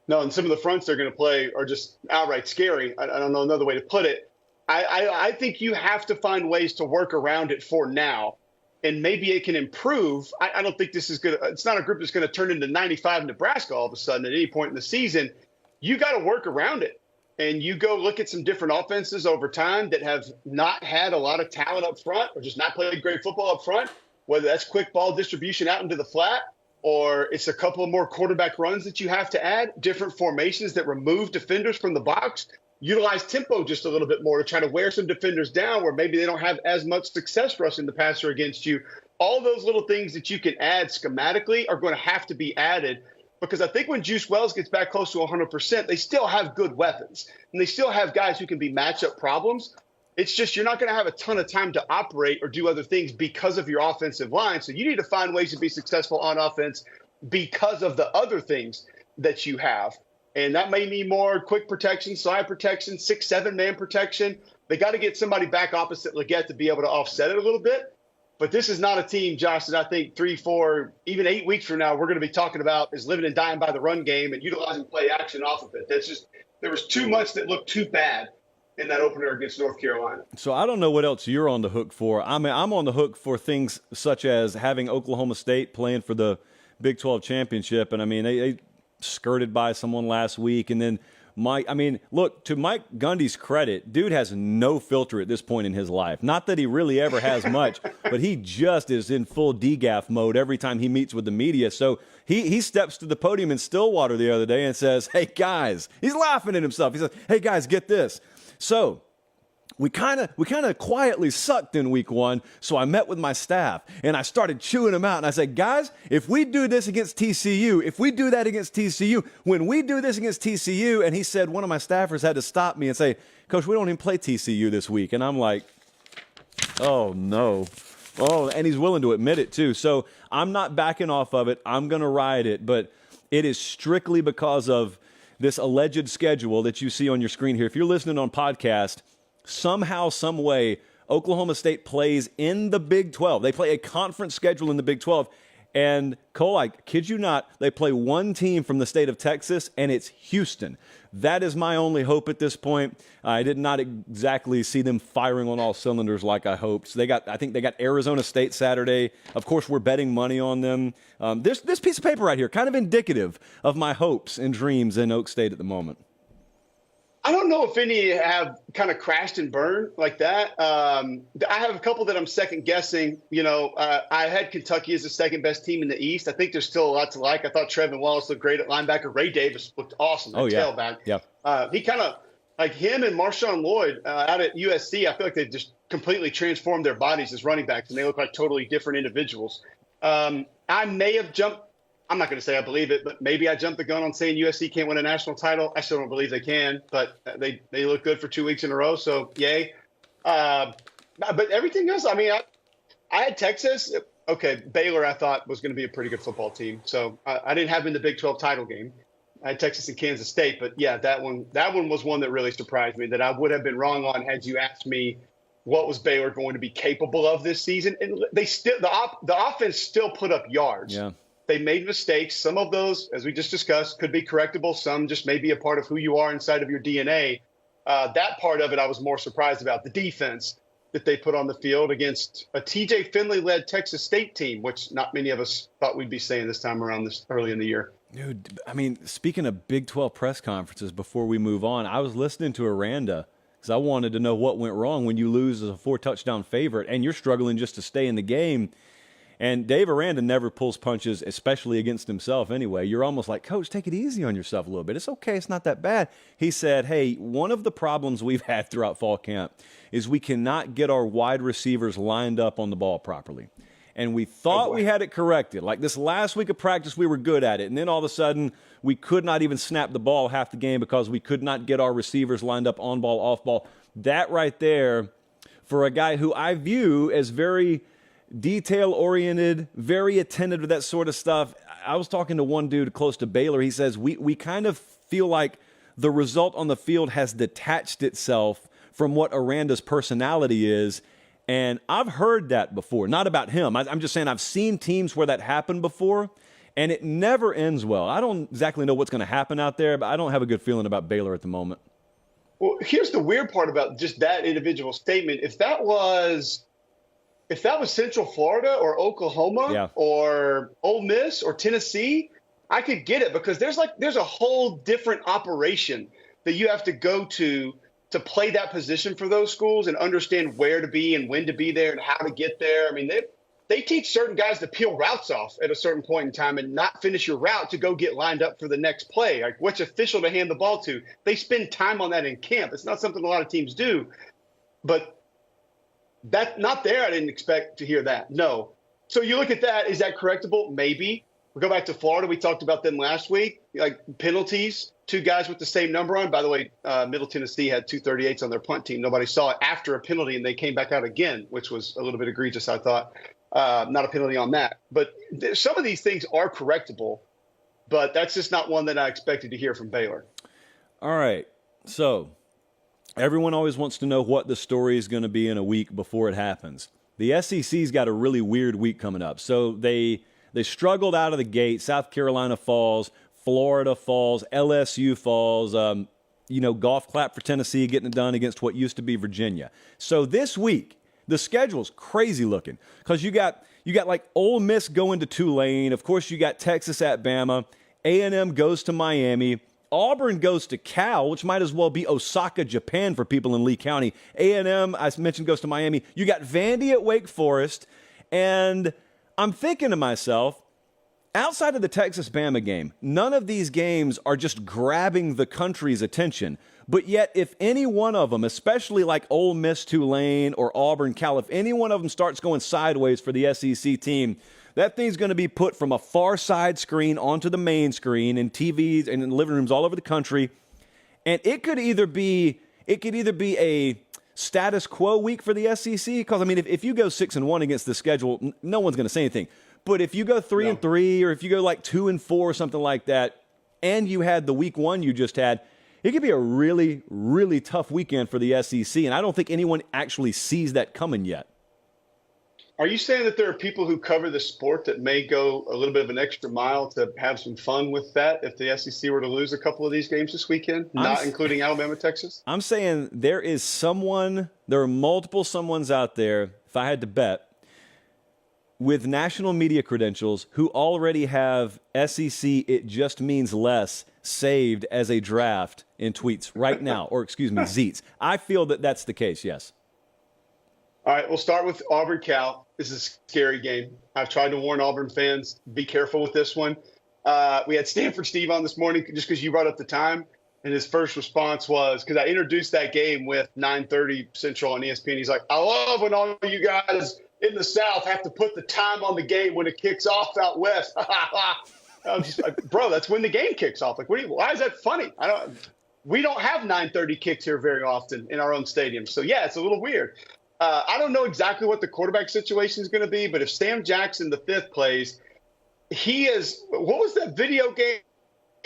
and some of the fronts they're going to play are just outright scary. I don't know another way to put it. I think you have to find ways to work around it for now, and maybe it can improve. I don't think this is good. It's not a group that's going to turn into 95 Nebraska all of a sudden at any point in the season. You got to work around it. And you go look at some different offenses over time that have not had a lot of talent up front, or just not played great football up front, whether that's quick ball distribution out into the flat, or it's a couple of more quarterback runs that you have to add, different formations that remove defenders from the box, utilize tempo just a little bit more to try to wear some defenders down where maybe they don't have as much success rushing the passer against you. All those little things that you can add schematically are going to have to be added, because I think when Juice Wells gets back close to 100%, they still have good weapons, and they still have guys who can be matchup problems. It's just you're not going to have a ton of time to operate or do other things because of your offensive line. So you need to find ways to be successful on offense because of the other things that you have. And that may mean more quick protection, slide protection, 6-7 man protection. They got to get somebody back opposite Leggett to be able to offset it a little bit. But this is not a team, Josh, that I think 3, 4, even 8 weeks from now we're going to be talking about is living and dying by the run game and utilizing play action off of it. That's just, there was too much that looked too bad in that opener against North Carolina. So I don't know what else you're on the hook for. I mean, I'm on the hook for things such as having Oklahoma State playing for the Big 12 championship. And I mean, they skirted by someone last week, and then look, to Mike Gundy's credit, dude has no filter at this point in his life. Not that he really ever has much, but he just is in full DGAF mode every time he meets with the media. So he steps to the podium in Stillwater the other day and says, hey, guys, he's laughing at himself. He says, hey, guys, get this. So we kind of quietly sucked in week 1, so I met with my staff, and I started chewing them out, and I said, guys, if we do this against TCU, if we do that against TCU, when we do this against TCU, and he said one of my staffers had to stop me and say, Coach, we don't even play TCU this week, and I'm like, oh, no. Oh, and he's willing to admit it, too. So I'm not backing off of it. I'm going to ride it, but it is strictly because of this alleged schedule that you see on your screen here. If you're listening on podcast, somehow, some way, Oklahoma State plays in the Big 12. They play a conference schedule in the Big 12. And Cole, I kid you not, they play one team from the state of Texas, and it's Houston. That is my only hope at this point. I did not exactly see them firing on all cylinders like I hoped. So I think they got Arizona State Saturday. Of course, we're betting money on them. This piece of paper right here, kind of indicative of my hopes and dreams in Oak State at the moment. I don't know if any have kind of crashed and burned like that. I have a couple that I'm second guessing. I had Kentucky as the second best team in the East. I think there's still a lot to like. I thought Trevin Wallace looked great at linebacker. Ray Davis looked awesome at tailback. Yeah. He kind of like him and Marshawn Lloyd out at USC. I feel like they've just completely transformed their bodies as running backs, and they look like totally different individuals. I may have jumped. I'm not going to say I believe it, but maybe I jumped the gun on saying USC can't win a national title. I still don't believe they can, but they look good for 2 weeks in a row, so yay. But everything else, I mean, I had Texas. Okay, Baylor I thought was going to be a pretty good football team, so I didn't have them in the Big 12 title game. I had Texas and Kansas State, but yeah, that one was one that really surprised me that I would have been wrong on had you asked me what was Baylor going to be capable of this season. And they still the offense still put up yards. Yeah. They made mistakes. Some of those, as we just discussed, could be correctable. Some just may be a part of who you are inside of your DNA. That part of it I was more surprised about. The defense that they put on the field against a T.J. Finley-led Texas State team, which not many of us thought we'd be saying this time around this early in the year. Dude, I mean, speaking of Big 12 press conferences, before we move on, I was listening to Aranda because I wanted to know what went wrong when you lose as a 4-touchdown favorite and you're struggling just to stay in the game. And Dave Aranda never pulls punches, especially against himself anyway. You're almost like, Coach, take it easy on yourself a little bit. It's okay. It's not that bad. He said, hey, one of the problems we've had throughout fall camp is we cannot get our wide receivers lined up on the ball properly. And we thought we had it corrected. Like this last week of practice, we were good at it. And then all of a sudden, we could not even snap the ball half the game because we could not get our receivers lined up on ball, off ball. That right there, for a guy who I view as very detail-oriented, very attentive to that sort of stuff. I was talking to one dude close to Baylor. He says, we kind of feel like the result on the field has detached itself from what Aranda's personality is. And I've heard that before, not about him. I'm just saying I've seen teams where that happened before, and it never ends well. I don't exactly know what's going to happen out there, but I don't have a good feeling about Baylor at the moment. Well, here's the weird part about just that individual statement. If that was Central Florida or Oklahoma or Ole Miss or Tennessee, I could get it because there's a whole different operation that you have to go to play that position for those schools and understand where to be and when to be there and how to get there. I mean, they teach certain guys to peel routes off at a certain point in time and not finish your route to go get lined up for the next play. Like which official to hand the ball to. They spend time on that in camp. It's not something a lot of teams do, but that not there. I didn't expect to hear that. No. So you look at that. Is that correctable? Maybe. We go back to Florida. We talked about them last week. Like penalties, 2 guys with the same number on. By the way, Middle Tennessee had 238s on their punt team. Nobody saw it after a penalty, and they came back out again, which was a little bit egregious, I thought. Not a penalty on that. But some of these things are correctable, but that's just not one that I expected to hear from Baylor. All right. So everyone always wants to know what the story is going to be in a week before it happens. The SEC's got a really weird week coming up. So they struggled out of the gate. South Carolina falls, Florida falls, LSU falls. Golf clap for Tennessee getting it done against what used to be Virginia. So this week, the schedule's crazy looking because you got like Ole Miss going to Tulane. Of course, you got Texas at Bama. A&M goes to Miami. Auburn goes to Cal, which might as well be Osaka, Japan for people in Lee County. A&M, I mentioned, goes to Miami. You got Vandy at Wake Forest. And I'm thinking to myself, outside of the Texas-Bama game, none of these games are just grabbing the country's attention. But yet, if any one of them, especially like Ole Miss, Tulane, or Auburn, Cal, if any one of them starts going sideways for the SEC team, that thing's going to be put from a far side screen onto the main screen in TVs and in living rooms all over the country. And it could either be a status quo week for the SEC, because I mean, if you go 6-1 against the schedule, no one's going to say anything. But if you go 3-3, or if you go like 2-4 or something like that, and you had the week 1 you just had, it could be a really, really tough weekend for the SEC. And I don't think anyone actually sees that coming yet. Are you saying that there are people who cover the sport that may go a little bit of an extra mile to have some fun with that if the SEC were to lose a couple of these games this weekend, not including Alabama, Texas? I'm saying there are multiple someones out there, if I had to bet, with national media credentials who already have SEC it just means less saved as a draft in tweets right now, or excuse me, Zeets. I feel that that's the case, yes. All right, we'll start with Auburn-Cal. This is a scary game. I've tried to warn Auburn fans, be careful with this one. We had Stanford Steve on this morning just because you brought up the time, and his first response was, because I introduced that game with 9:30 Central on ESPN, he's like, I love when all you guys in the South have to put the time on the game when it kicks off out west. I was just like, bro, that's when the game kicks off. Like, why is that funny? We don't have 9:30 kicks here very often in our own stadium. So, yeah, it's a little weird. I don't know exactly what the quarterback situation is going to be, but if Sam Jackson, the fifth, plays, he is – what was that video game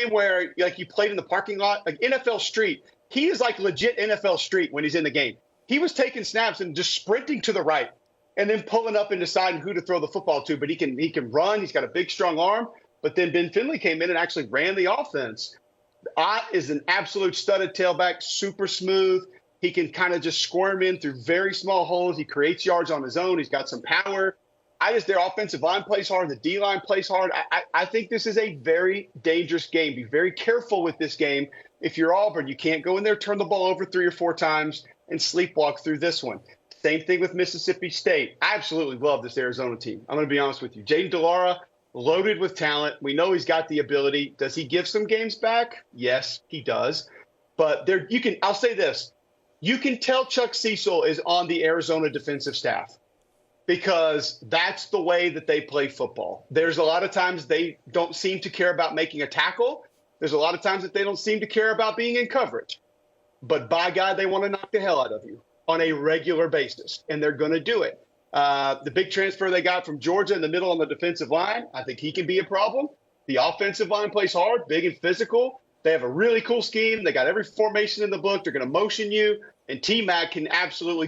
where, like, you played in the parking lot? Like NFL Street. He is like legit NFL Street when he's in the game. He was taking snaps and just sprinting to the right and then pulling up and deciding who to throw the football to. But he can run. He's got a big, strong arm. But then Ben Finley came in and actually ran the offense. Ott is an absolute studded tailback, super smooth. He can kind of just squirm in through very small holes. He creates yards on his own. He's got some power. Their offensive line plays hard. The D-line plays hard. I think this is a very dangerous game. Be very careful with this game. If you're Auburn, you can't go in there, turn the ball over 3 or 4 times, and sleepwalk through this one. Same thing with Mississippi State. I absolutely love this Arizona team. I'm going to be honest with you. Jaden DeLaura, loaded with talent. We know he's got the ability. Does he give some games back? Yes, he does. But I'll say this. You can tell Chuck Cecil is on the Arizona defensive staff because that's the way that they play football. There's a lot of times they don't seem to care about making a tackle. There's a lot of times that they don't seem to care about being in coverage. But by God, they want to knock the hell out of you on a regular basis, and they're going to do it. The big transfer they got from Georgia in the middle on the defensive line, I think he can be a problem. The offensive line plays hard, big and physical. They have a really cool scheme. They got every formation in the book. They're going to motion you. And T-Mac can absolutely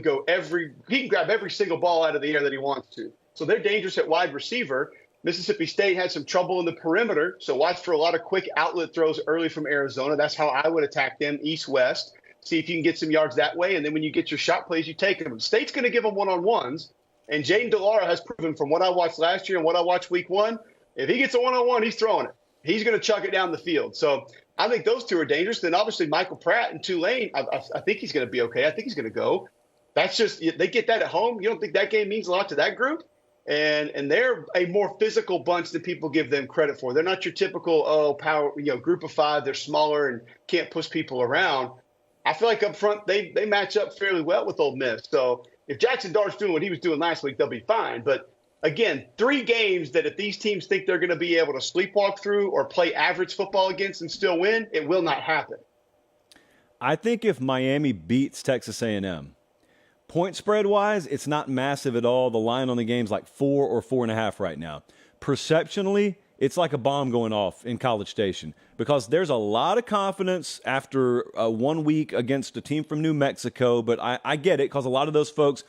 he can grab every single ball out of the air that he wants to. So they're dangerous at wide receiver. Mississippi State had some trouble in the perimeter. So watch for a lot of quick outlet throws early from Arizona. That's how I would attack them, east-west. See if you can get some yards that way. And then when you get your shot plays, you take them. State's going to give them one-on-ones. And Jaden DeLaura has proven from what I watched last year and what I watched week 1, if he gets a one-on-one, he's throwing it. He's going to chuck it down the field. So I think those two are dangerous. Then obviously Michael Pratt and Tulane, I think he's going to be okay. I think he's going to go. That's just – they get that at home. You don't think that game means a lot to that group? And they're a more physical bunch than people give them credit for. They're not your typical, power, group of 5. They're smaller and can't push people around. I feel like up front they match up fairly well with Ole Miss. So if Jackson Dart's doing what he was doing last week, they'll be fine. But again, 3 games that if these teams think they're going to be able to sleepwalk through or play average football against and still win, it will not happen. I think if Miami beats Texas A&M, point spread wise, it's not massive at all. The line on the game's like 4 or 4.5 right now. Perceptionally, it's like a bomb going off in College Station because there's a lot of confidence after 1 week against a team from New Mexico. But I get it because a lot of those folks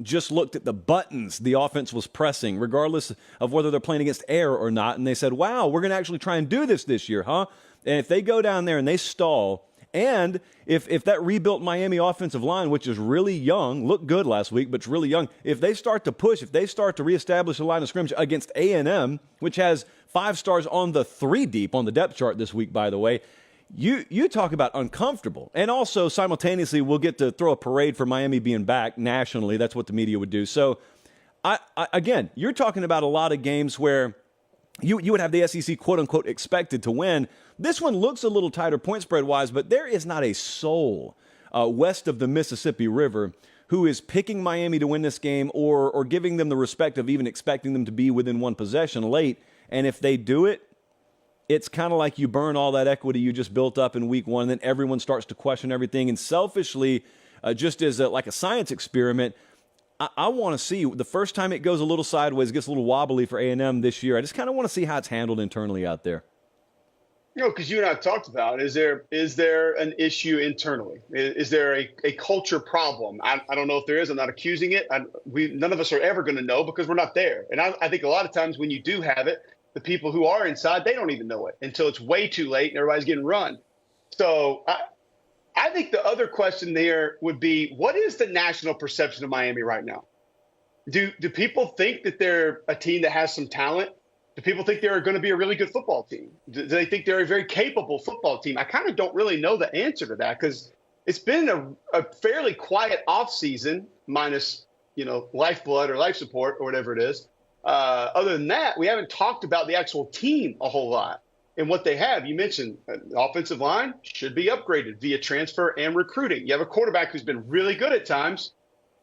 just looked at the buttons the offense was pressing, regardless of whether they're playing against air or not. And they said, wow, we're going to actually try and do this year, huh? And if they go down there and they stall, and if that rebuilt Miami offensive line, which is really young, looked good last week, but it's really young, if they start to push, if they start to reestablish a line of scrimmage against A&M, which has 5 stars on the 3 deep on the depth chart this week, by the way, you talk about uncomfortable. And also, simultaneously, we'll get to throw a parade for Miami being back nationally. That's what the media would do. So, again, you're talking about a lot of games where you would have the SEC, quote-unquote, expected to win. This one looks a little tighter point spread-wise, but there is not a soul west of the Mississippi River who is picking Miami to win this game or giving them the respect of even expecting them to be within 1 possession late. And if they do it, it's kind of like you burn all that equity you just built up in week 1, and then everyone starts to question everything. And selfishly, just as like a science experiment, I want to see the first time it goes a little sideways, gets a little wobbly for A&M this year. I just kind of want to see how it's handled internally out there. Because you and I have talked about, is there an issue internally? Is there a culture problem? I don't know if there is. I'm not accusing it. None of us are ever going to know because we're not there. And I think a lot of times when you do have it, the people who are inside, they don't even know it until it's way too late and everybody's getting run. So I think the other question there would be, what is the national perception of Miami right now? Do people think that they're a team that has some talent? Do people think they're going to be a really good football team? Do they think they're a very capable football team? I kind of don't really know the answer to that because it's been a fairly quiet offseason, minus, lifeblood or life support or whatever it is. Other than that, we haven't talked about the actual team a whole lot and what they have. You mentioned the offensive line should be upgraded via transfer and recruiting. You have a quarterback who's been really good at times.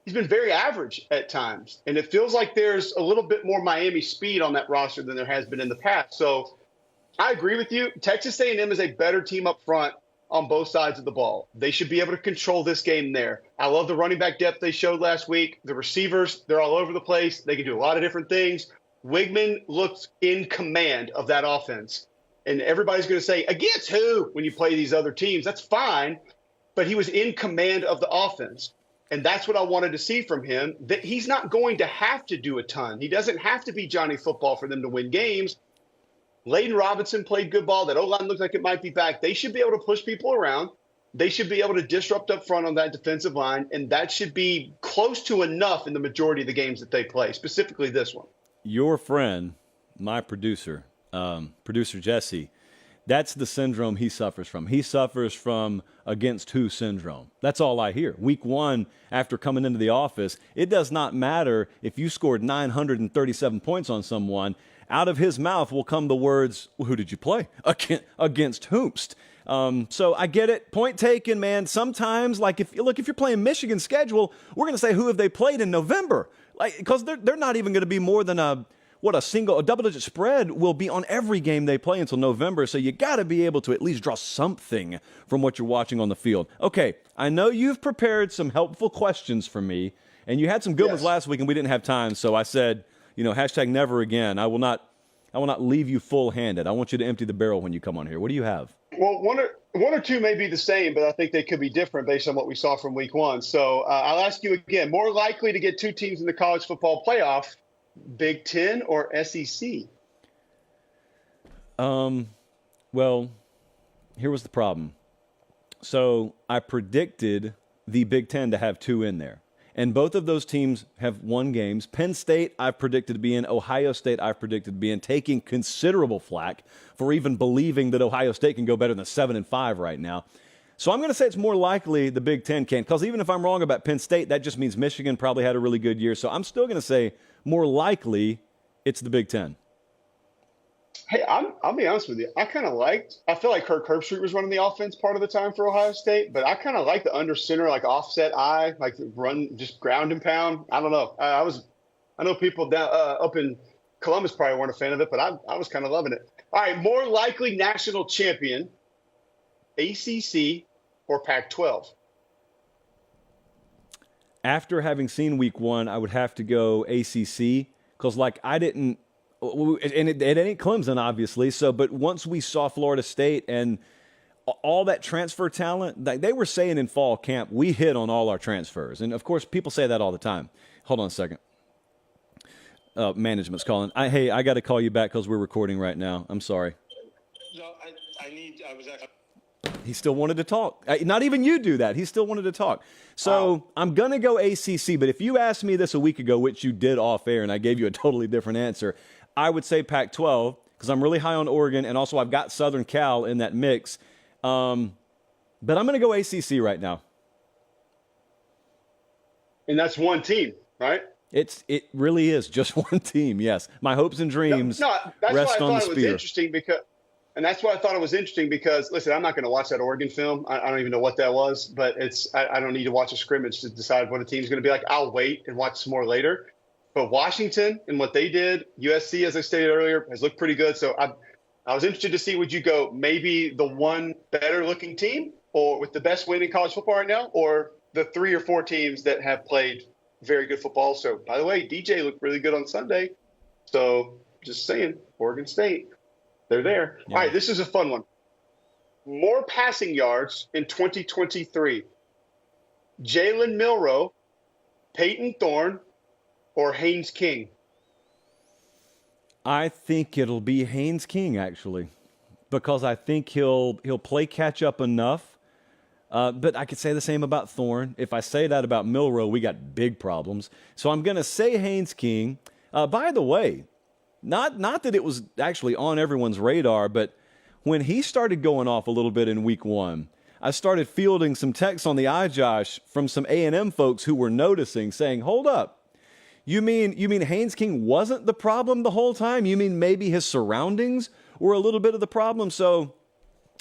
He's been very average at times. And it feels like there's a little bit more Miami speed on that roster than there has been in the past. So I agree with you. Texas A&M is a better team up front on both sides of the ball. They should be able to control this game there. I love the running back depth they showed last week. The receivers, they're all over the place. They can do a lot of different things. Wigman looks in command of that offense. And everybody's going to say, against who when you play these other teams? That's fine. But he was in command of the offense. And that's what I wanted to see from him, that he's not going to have to do a ton. He doesn't have to be Johnny Football for them to win games. Layden Robinson played good ball. That O-line looks like it might be back. They should be able to push people around. They should be able to disrupt up front on that defensive line, and that should be close to enough in the majority of the games that they play, specifically this one. Your friend, my producer, producer Jesse, that's the syndrome he suffers from. He suffers from against who syndrome. That's all I hear. Week one, after coming into the office, it does not matter if you scored 937 points on someone. Out of his mouth will come the words, well, who did you play? Against whomst? So I get it. Point taken, man. Sometimes, like if you're playing Michigan's schedule, we're going to say who have they played in November? Like, because they're not even going to be more than a double-digit spread will be on every game they play until November. So you got to be able to at least draw something from what you're watching on the field. Okay, I know you've prepared some helpful questions for me, and you had some good ones last week, and we didn't have time. So I said, hashtag never again. I will not leave you full-handed. I want you to empty the barrel when you come on here. What do you have? Well, one or two may be the same, but I think they could be different based on what we saw from week one. So I'll ask you again, more likely to get two teams in the college football playoff, Big Ten or SEC? Well, here was the problem. So I predicted the Big Ten to have two in there. And both of those teams have won games. Penn State, I've predicted to be in. Ohio State, I've predicted to be in, taking considerable flack for even believing that Ohio State can go better than 7-5 right now. So I'm going to say it's more likely the Big Ten can, because even if I'm wrong about Penn State, that just means Michigan probably had a really good year. So I'm still going to say more likely it's the Big Ten. Hey, I'll be honest with you. I feel like Kirk Herbstreit was running the offense part of the time for Ohio State, but I kind of like the under center, like offset eye, like run, just ground and pound. I don't know. I know people down up in Columbus probably weren't a fan of it, but I was kind of loving it. All right, more likely national champion, ACC or Pac-12? After having seen week one, I would have to go ACC, because I didn't. And it ain't Clemson, obviously. So, but once we saw Florida State and all that transfer talent, they were saying in fall camp, we hit on all our transfers. And, of course, people say that all the time. Hold on a second. Management's calling. I got to call you back because we're recording right now. I'm sorry. No, I was actually. He still wanted to talk. Not even you do that. He still wanted to talk. So wow. I'm going to go ACC. But if you asked me this a week ago, which you did off air, and I gave you a totally different answer, I would say Pac-12 because I'm really high on Oregon, and also I've got Southern Cal in that mix. But I'm going to go ACC right now. And that's one team, right? It really is just one team, yes. My hopes and dreams rest on the spear. That's why I thought it was interesting because, listen, I'm not going to watch that Oregon film. I don't even know what that was, but I don't need to watch a scrimmage to decide what a team's going to be like. I'll wait and watch some more later. But Washington and what they did, USC, as I stated earlier, has looked pretty good. So I was interested to see, would you go maybe the one better-looking team or with the best win in college football right now, or the 3 or 4 teams that have played very good football? So, by the way, DJ looked really good on Sunday. So, just saying, Oregon State, they're there. Yeah. All right, this is a fun one. More passing yards in 2023. Jalen Milroe, Peyton Thorne, or Haynes King? I think it'll be Haynes King, actually, because I think he'll play catch up enough. But I could say the same about Thorne. If I say that about Milroe, we got big problems. So I'm going to say Haynes King. By the way, Not that it was actually on everyone's radar, but when he started going off a little bit in week 1, I started fielding some texts on the iJosh from some A&M folks who were noticing, saying, hold up. You mean Haynes King wasn't the problem the whole time? You mean maybe his surroundings were a little bit of the problem? So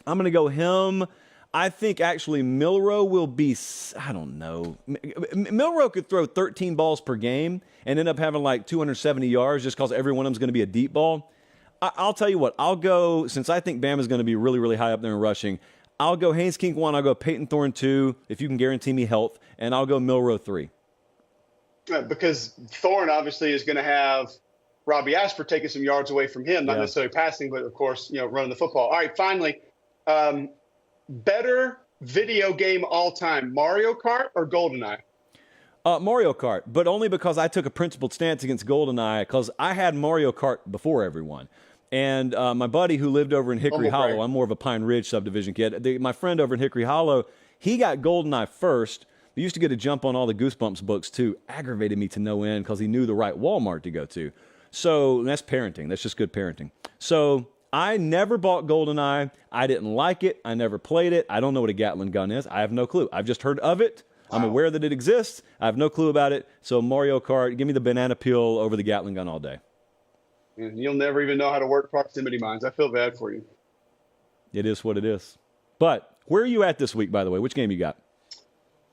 I'm going to go him. I think actually Milroe will be, I don't know. Milroe could throw 13 balls per game and end up having like 270 yards just because every one of them is going to be a deep ball. I'll tell you what, I'll go, since I think Bama's going to be really, really high up there in rushing, I'll go Haynes King 1, I'll go Peyton Thorne 2, if you can guarantee me health, and I'll go Milroe 3. Because Thorne obviously is going to have Robbie Ashford taking some yards away from him, not necessarily passing, but of course, running the football. All right, finally, better video game all time, Mario Kart or GoldenEye? Mario Kart, but only because I took a principled stance against GoldenEye, because I had Mario Kart before everyone. And my buddy who lived over in Hickory Hollow, I'm more of a Pine Ridge subdivision kid. My friend over in Hickory Hollow, he got GoldenEye first. He used to get a jump on all the Goosebumps books, too. Aggravated me to no end because he knew the right Walmart to go to. So that's parenting. That's just good parenting. So I never bought GoldenEye. I didn't like it. I never played it. I don't know what a Gatling gun is. I have no clue. I've just heard of it. Wow. I'm aware that it exists. I have no clue about it. So Mario Kart, give me the banana peel over the Gatling gun all day. And you'll never even know how to work proximity mines. I feel bad for you. It is what it is. But where are you at this week, by the way? Which game you got?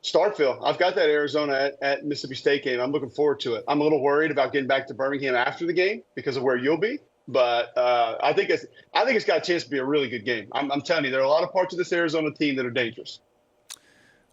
Starkville. I've got that Arizona at Mississippi State game. I'm looking forward to it. I'm a little worried about getting back to Birmingham after the game because of where you'll be. But I think it's got a chance to be a really good game. I'm telling you, there are a lot of parts of this Arizona team that are dangerous.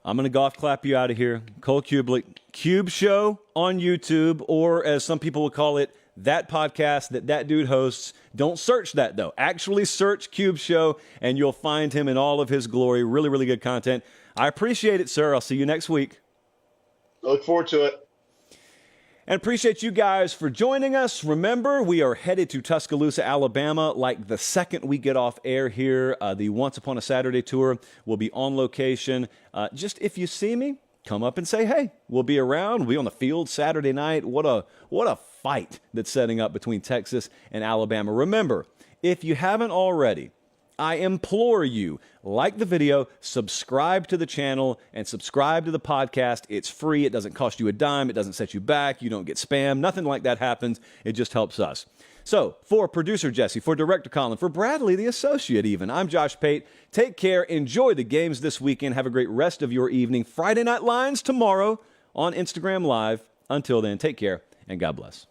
I'm going to golf clap you out of here. Cole Cubelic, Cube Show on YouTube, or as some people will call it, that podcast that dude hosts. Don't search that, though. Actually search Cube Show, and you'll find him in all of his glory. Really, really good content. I appreciate it, sir. I'll see you next week. I look forward to it. And appreciate you guys for joining us. Remember, we are headed to Tuscaloosa, Alabama, like the second we get off air here. The Once Upon a Saturday tour will be on location. Just if you see me, come up and say, hey, we'll be around. We'll be on the field Saturday night. What a fight that's setting up between Texas and Alabama. Remember, if you haven't already, I implore you, like the video, subscribe to the channel, and subscribe to the podcast. It's free. It doesn't cost you a dime. It doesn't set you back. You don't get spam. Nothing like that happens. It just helps us. So, for producer Jesse, for director Colin, for Bradley, the associate even, I'm Josh Pate. Take care. Enjoy the games this weekend. Have a great rest of your evening. Friday Night Lines tomorrow on Instagram Live. Until then, take care and God bless.